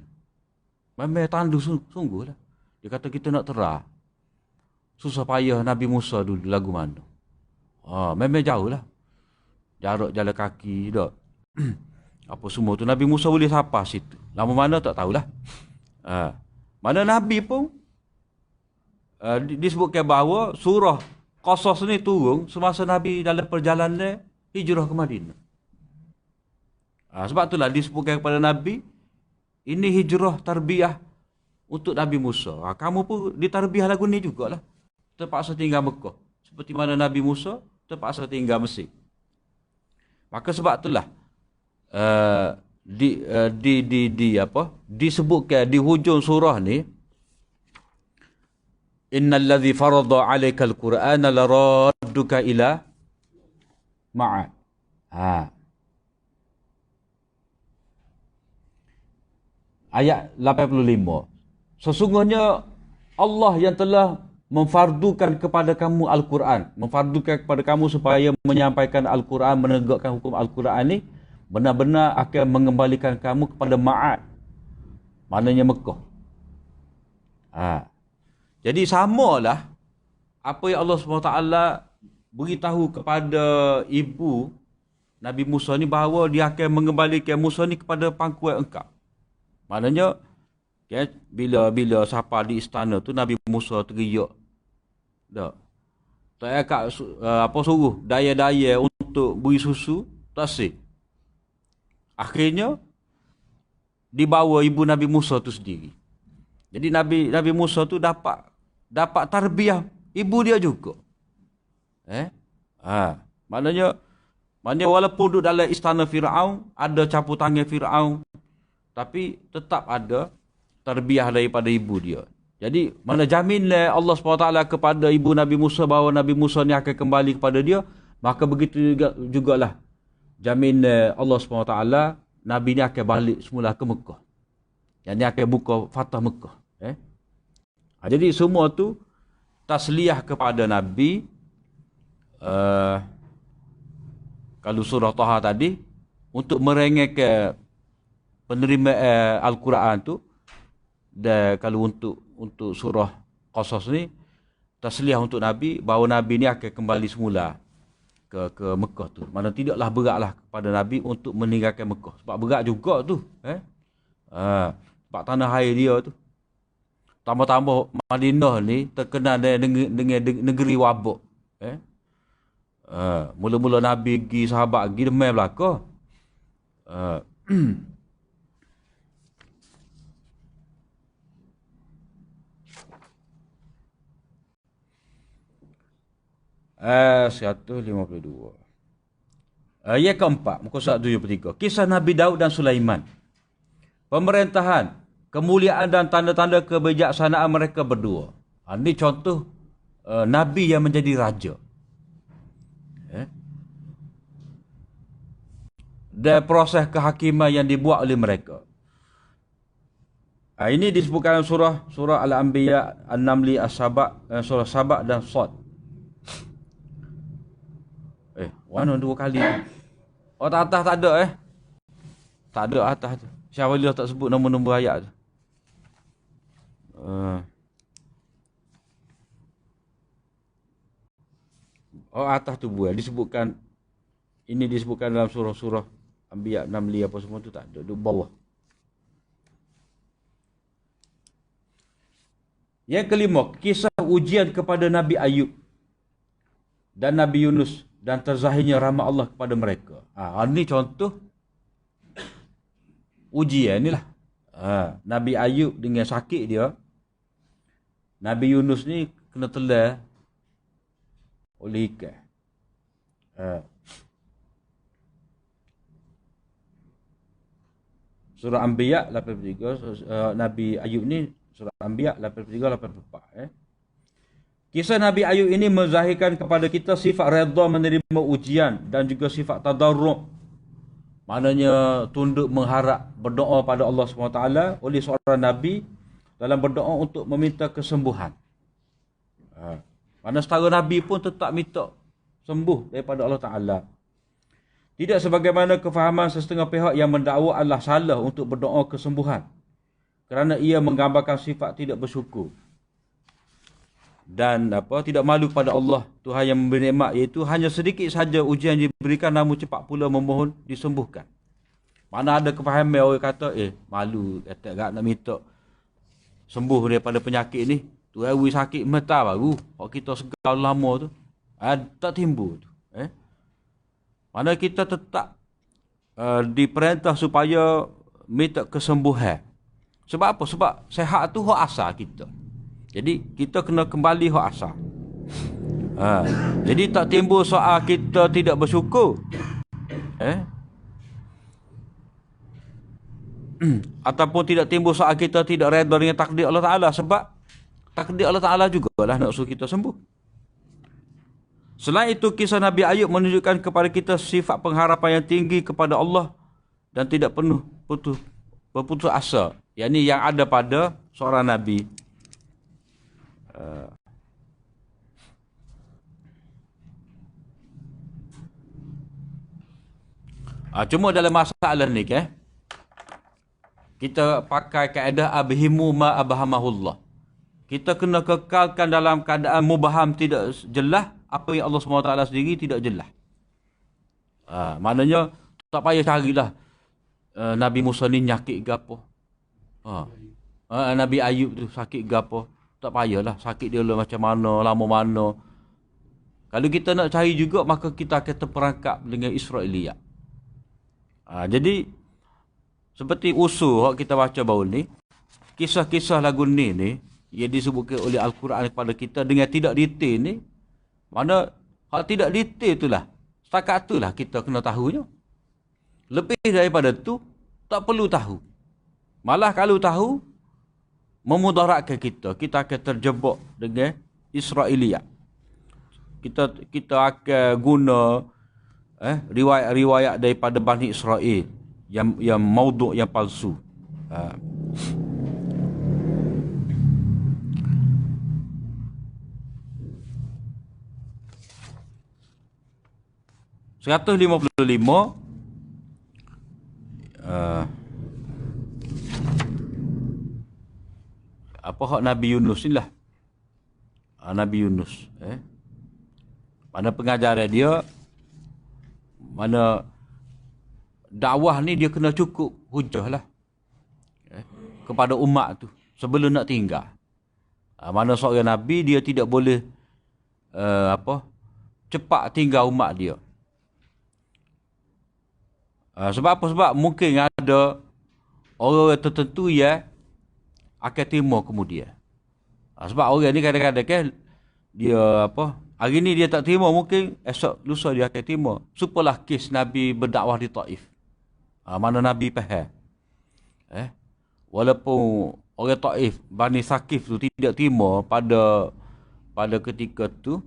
Memang tandu sungguh lah. Dia kata kita nak terah. Susah payah Nabi Musa dulu lagu mana. Memang jauh lah. Jarak jalan kaki dak. Apa semua tu Nabi Musa boleh sapa situ. Lama mana tak tahulah. Mana Nabi pun disebutkan bahawa surah Qasas ni turun semasa Nabi dalam perjalanan hijrah ke Madinah. Sebab itulah disebutkan kepada Nabi, ini hijrah tarbiyah untuk Nabi Musa. Kamu pun ditarbiyah lagu ni jugalah. Terpaksa tinggal Mekah. Seperti mana Nabi Musa terpaksa tinggal Mesir. Maka sebab itulah disebutkan di hujung surah ni, innal ladzi farada 'alaikal qur'ana laradduka ila ma'ad. Ayat 85. Sesungguhnya Allah yang telah memfardukan kepada kamu Al-Quran, memfardukan kepada kamu supaya menyampaikan Al-Quran, menegakkan hukum Al-Quran ni, benar-benar akan mengembalikan kamu kepada ma'ad, maknanya Mekah. Jadi samalah apa yang Allah SWT beritahu kepada ibu Nabi Musa ni, bahawa dia akan mengembalikan Musa ni kepada pangkuan engkau. Maknanya bila sapa di istana tu Nabi Musa teriak. Tak akak suruh daya-daya untuk beri susu, tak sih. Akhirnya dibawa ibu Nabi Musa tu sendiri. Jadi Nabi Musa tu dapat tarbiyah ibu dia juga. Maknanya walaupun duduk dalam istana Firaun, ada campur tangan Firaun, tapi tetap ada tarbiyah daripada ibu dia. Jadi mana jaminlah Allah SWT kepada ibu Nabi Musa bahawa Nabi Musa ni akan kembali kepada dia, maka begitu jugalah jamin Allah SWT Nabi ni akan balik semula ke Mekah. Yang ni akan buka Fatah Mekah. Jadi semua tu tasliyah kepada Nabi. Kalau surah Taha tadi, untuk merengekkan penerima Al-Quran tu, dan kalau untuk surah Qasas ni, tasliyah untuk Nabi bahawa Nabi ni akan kembali semula ke Mekah tu. Mana tidaklah beratlah kepada Nabi untuk meninggalkan Mekah. Sebab berat juga tu. Sebab tanah air dia tu. Tambah-tambah Madinah ni terkenal dengan negeri wabak. Mula-mula Nabi pergi, sahabat pergi, demam belaka. Ayat 152. Ayat keempat, muka surat 73. Kisah Nabi Daud dan Sulaiman. Pemerintahan, kemuliaan dan tanda-tanda kebijaksanaan mereka berdua. Ini contoh Nabi yang menjadi raja. Dan proses kehakiman yang dibuat oleh mereka. Ini disebutkan dalam surah Al-Anbiya, An-Namli, As-Saba, surah Saba dan Sad. Mana dua kali? Atas tak ada Tak ada atas tu. Syawalillah tak sebut nombor-nombor ayat tu. Atas tu buat disebutkan. Ini disebutkan dalam surah-surah Anbiya, Namli apa semua tu tak ada. Di bawah. Yang kelima, kisah ujian kepada Nabi Ayub dan Nabi Yunus dan terzahirnya rahmat Allah kepada mereka. Ini contoh ujian ni lah. Nabi Ayub dengan sakit dia. Nabi Yunus ni kena telan oleh ikan. Surah Anbiya 83, Nabi Ayub ni surah Anbiya 83-84. Kisah Nabi Ayub ini menzahirkan kepada kita sifat redha menerima ujian dan juga sifat tadarru'. Maknanya tunduk mengharap, berdoa pada Allah SWT oleh seorang Nabi dalam berdoa untuk meminta kesembuhan. Mana setara Nabi pun tetap minta sembuh daripada Allah Ta'ala. Tidak sebagaimana kefahaman setengah pihak yang mendakwa Allah salah untuk berdoa kesembuhan, kerana ia menggambarkan sifat tidak bersyukur dan tidak malu pada Allah Tuhan yang memberi nikmat, iaitu hanya sedikit saja ujian diberikan namun cepat pula memohon disembuhkan. Mana ada kefahaman orang kata malu kata agak nak minta sembuh daripada penyakit ni, tu hari sakit mata baru hok kita segar lama tu tak timbul tu. Mana kita tetap diperintah supaya minta kesembuhan. Sebab apa? Sebab sehat tu hak asal kita. Jadi kita kena kembali hak asal. Jadi tak timbul soal kita tidak bersyukur. Ataupun tidak timbul soal kita tidak redha dengan takdir Allah Ta'ala. Sebab takdir Allah Ta'ala jugalah nak suruh kita sembuh. Selain itu, kisah Nabi Ayub menunjukkan kepada kita sifat pengharapan yang tinggi kepada Allah dan tidak penuh berputus asa. Yang yang ada pada seorang Nabi. Cuma dalam masalah ni kita pakai kaedah abhimu ma abhamahullah. Kita kena kekalkan dalam keadaan mubaham tidak jelas, apa yang Allah SWT sendiri tidak jelas. Maknanya tak payah carilah Nabi Musa ni nyakit ke apa. Nabi Ayub tu sakit ke apa. Tak payahlah sakit dia macam mana, lama mana. Kalau kita nak cari juga, maka kita akan terperangkap dengan Israiliyat. Jadi seperti usul yang kita baca baru ni, kisah-kisah lagu ni yang disebutkan oleh Al-Quran kepada kita dengan tidak detail ni, mana hal tidak detail itulah, setakat itulah kita kena tahunya. Lebih daripada tu tak perlu tahu. Malah kalau tahu memudaratkan kita akan terjebak dengan Israiliyat. Kita akan guna riwayat-riwayat daripada Bani Israel yang maudhu', yang palsu. 155 apa hak Nabi Yunus ni lah. Nabi Yunus mana pengajaran dia, mana dakwah ni dia kena cukup hujah lah kepada umat tu sebelum nak tinggal. Mana seorang Nabi dia tidak boleh cepat tinggal umat dia. Sebab apa? Sebab mungkin ada orang tertentu yang akan terima kemudian. Sebab orang ni kadang-kadang dia hari ni dia tak terima, mungkin esok lusa dia akan terima. Supalah kes Nabi berdakwah di Taif. Mana Nabi faham. Walaupun orang Taif, Bani Sakif tu tidak terima pada ketika tu,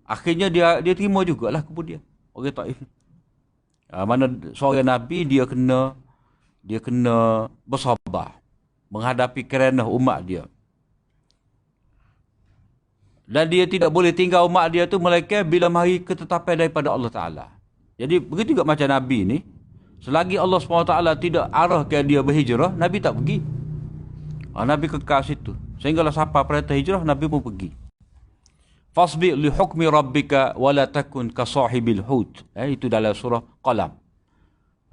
akhirnya dia terima jugalah kemudian orang Taif. Mana seorang Nabi dia kena bersabar menghadapi kerana umat dia. Dan dia tidak boleh tinggal umat dia tu melainkan bila mari ketetapan daripada Allah Ta'ala. Jadi begitu juga macam Nabi ni, selagi Allah SWT tidak arahkan dia berhijrah, Nabi tak pergi. Nabi kekal situ. Sehinggalah sampai perintah hijrah, Nabi pun pergi. Fasbi' li hukmi rabbika wa la takun ka sahibil hut. Itu dalam surah Qalam.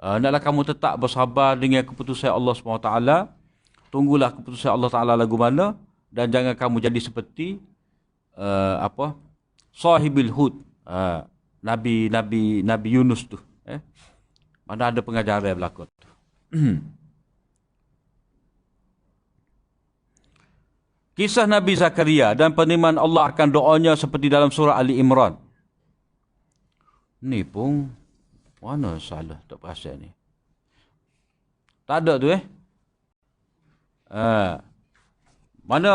Hendaklah kamu tetap bersabar dengan keputusan Allah SWT. Tunggulah keputusan Allah Ta'ala lagu mana, dan jangan kamu jadi seperti sahibil hut. Nabi Yunus tu. Mana ada pengajaran berlaku tu. Kisah Nabi Zakaria dan penerimaan Allah akan doanya seperti dalam surah Ali Imran. Ni pun mana salah tak perasan ni. Tak ada tu mana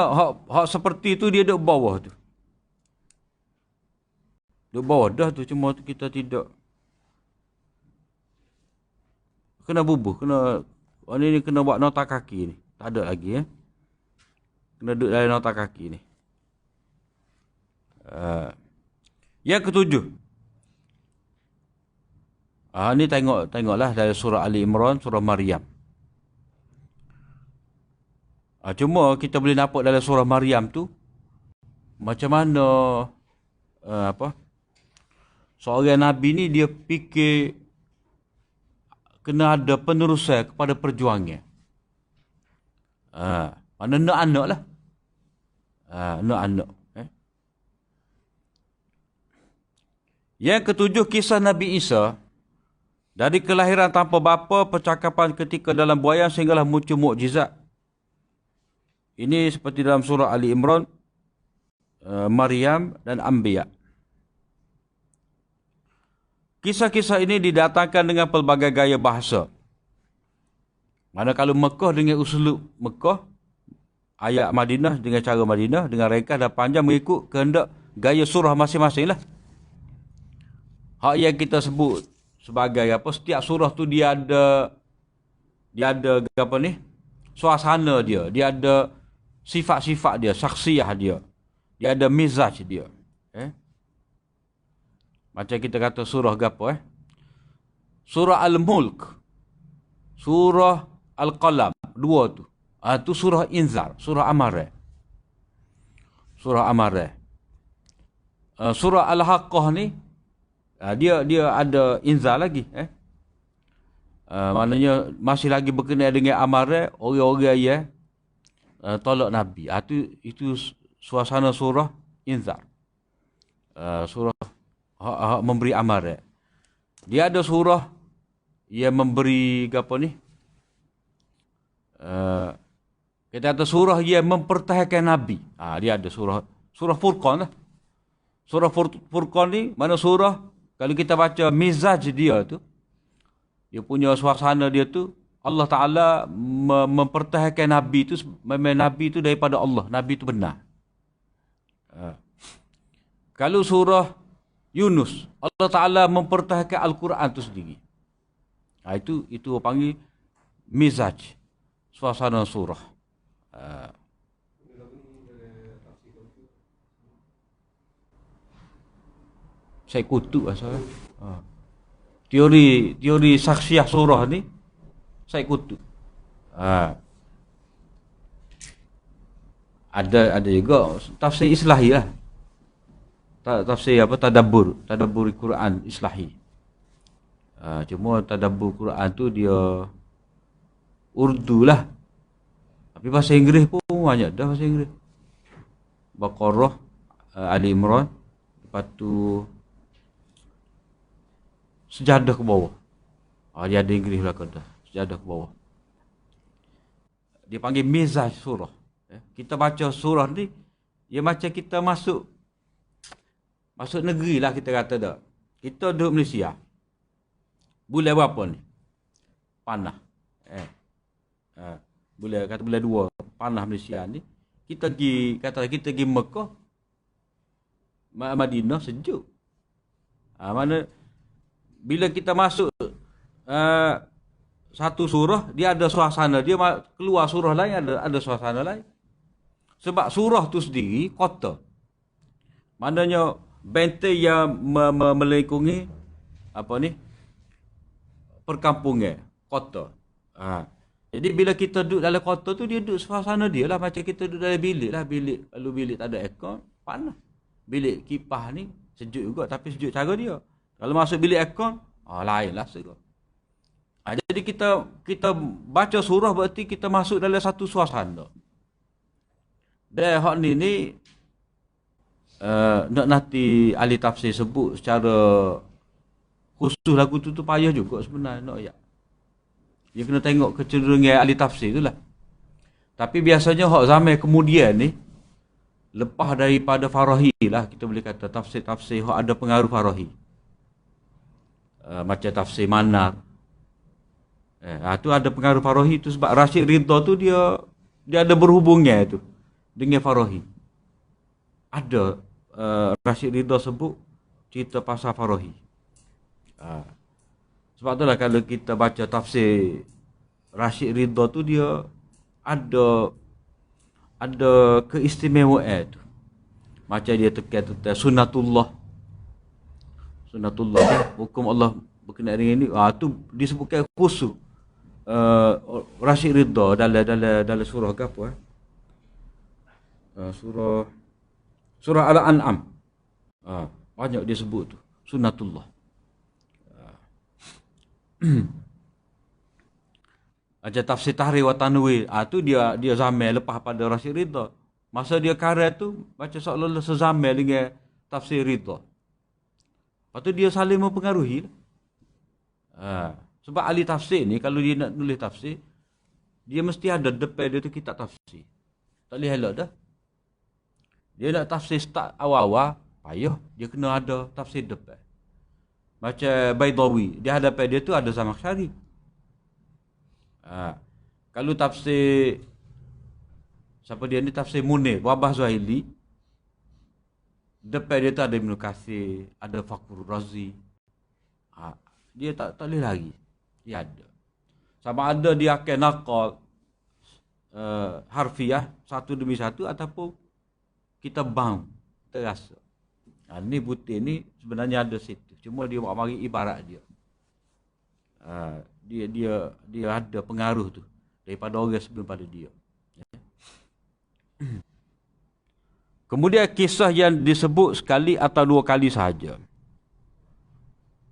hak seperti tu dia duduk bawah tu. Duduk bawah dah tu, cuma kita tidak kena bubuh, ni kena buat nota kaki ni. Tak ada lagi kena duduk dalam nota kaki ni. Yang ketujuh. Ni tengoklah dari surah Ali Imran, surah Maryam. Cuma kita boleh nampak dalam surah Maryam tu macam mana seorang Nabi ni dia fikir kena ada penerusan kepada perjuangannya. Mana nak anak lah. Nak anak. Yang ketujuh, kisah Nabi Isa. Dari kelahiran tanpa bapa, percakapan ketika dalam buaian sehinggalah muncul mukjizat. Ini seperti dalam surah Ali Imran, Maryam dan Anbiya. Kisah-kisah ini didatangkan dengan pelbagai gaya bahasa. Mana kalau Mekah dengan uslub Mekah, ayat Madinah dengan cara Madinah, dengan ringkas dan panjang mengikut kehendak gaya surah masing-masing lah. Hak yang kita sebut sebagai setiap surah tu dia ada suasana dia, dia ada sifat-sifat dia, syakhsiah dia, dia ada mizaj dia. Macam kita kata surah surah Al-Mulk, surah Al-Qalam, dua tu. Tu surah Inzar, surah Amarah. Surah Amarah. Surah Al-Haqqah ni dia ada Inzar lagi. Maknanya masih lagi berkenaan dengan Amarah, orang-orang yang tolak Nabi. Itu suasana surah Inzar. Surah memberi Amarah. Dia ada surah yang memberi kita kata surah yang mempertahankan Nabi. Dia ada surah Furqan lah. Surah Furqan ni mana surah, kalau kita baca mizaj dia tu, dia punya suasana dia tu, Allah Ta'ala mempertahankan Nabi tu, memang Nabi tu daripada Allah, Nabi tu benar. Kalau surah Yunus, Allah Ta'ala mempertahankan Al-Quran tu sendiri. Itu panggil mizaj, suasana surah. Saya kutuk asal. Teori saksiah surah ni saya kutuk. Ada juga tafsir islahi lah. Tafsir tadabbur Quran islahi. Cuma tadabbur Quran tu dia Urdu lah. Tapi bahasa Inggeris pun banyak dah bahasa Inggeris. Baqarah, Ali Imran, lepas tu sejadah ke bawah. Dia ada Inggeris belakang dah. Sejadah ke bawah. Dia panggil mizaj surah. Kita baca surah ni, dia macam kita masuk negeri lah kita kata dah. Kita duduk Malaysia. Bulan berapa ni? Panah. Bulan 2 panah Malaysia ni. Kita pergi Mekah, Madinah sejuk. Mana bila kita masuk satu surah, dia ada suasana dia, keluar surah lain ada suasana lain. Sebab surah tu sendiri kota. Maknanya benteng yang melingkungi perkampungan, kota. Jadi bila kita duduk dalam kota tu, dia duduk suasana dia lah. Macam kita duduk dalam bilik lah. Kalau bilik tak ada aircon, panas. Bilik kipas ni sejuk juga, tapi sejuk cara dia. Kalau masuk bilik aircon, lain lah sejuk. Jadi kita baca surah berarti kita masuk dalam satu suasana. Dan hak ni nak nanti ahli tafsir sebut secara khusus lagu tu payah juga sebenarnya. Dia kena tengok kecenderungan ahli tafsir tu lah. Tapi biasanya hak zaman kemudian ni, lepas daripada Farahi lah, kita boleh kata tafsir-tafsir hak ada pengaruh Farahi. Macam tafsir Manar. Tu ada pengaruh Farahi tu sebab Rashid Ridha tu dia ada berhubungan tu dengan Farahi. Ada Rashid Ridha sebut cerita pasal Farahi. Sebab itulah kalau kita baca tafsir Rashid Ridha tu, dia ada keistimewaan tu. Macam dia tekan sunnatullah. Sunnatullah kan? Hukum Allah berkenaan dengan ini. Tu disebutkan khusus. Rashid Ridha dalam surah ke apa? Surah Al-An'am. Banyak dia sebut tu. Sunnatullah. Macam tafsir Tahrir wa Tanwir. Tu dia zamel lepas pada Rashid Ridha. Masa dia karat tu macam seolah-olah sezamel dengan tafsir Ridha. Lepas tu dia saling mempengaruhi. Sebab ahli tafsir ni kalau dia nak nulis tafsir, dia mesti ada depan dia tu kitab tafsir. Tak boleh elok dah. Dia nak tafsir start awal-awal, payah. Dia kena ada tafsir depan. Macam Baidawi, di hadapan dia tu ada Zamakhsyari. Kalau tafsir siapa dia ni, tafsir Munir, Wabah Zuhaili, depan dia tu ada Ibn Katsir, ada Fakhrul Razi. Dia tak boleh lagi. Dia ada. Sama ada dia akan nakal harfiah satu demi satu ataupun kita bang terasa. Ni butir ni sebenarnya ada situ. Cuma dia buat mari ibarat dia. Dia ada pengaruh tu daripada orang sebelum pada dia. Kemudian kisah yang disebut sekali atau dua kali sahaja.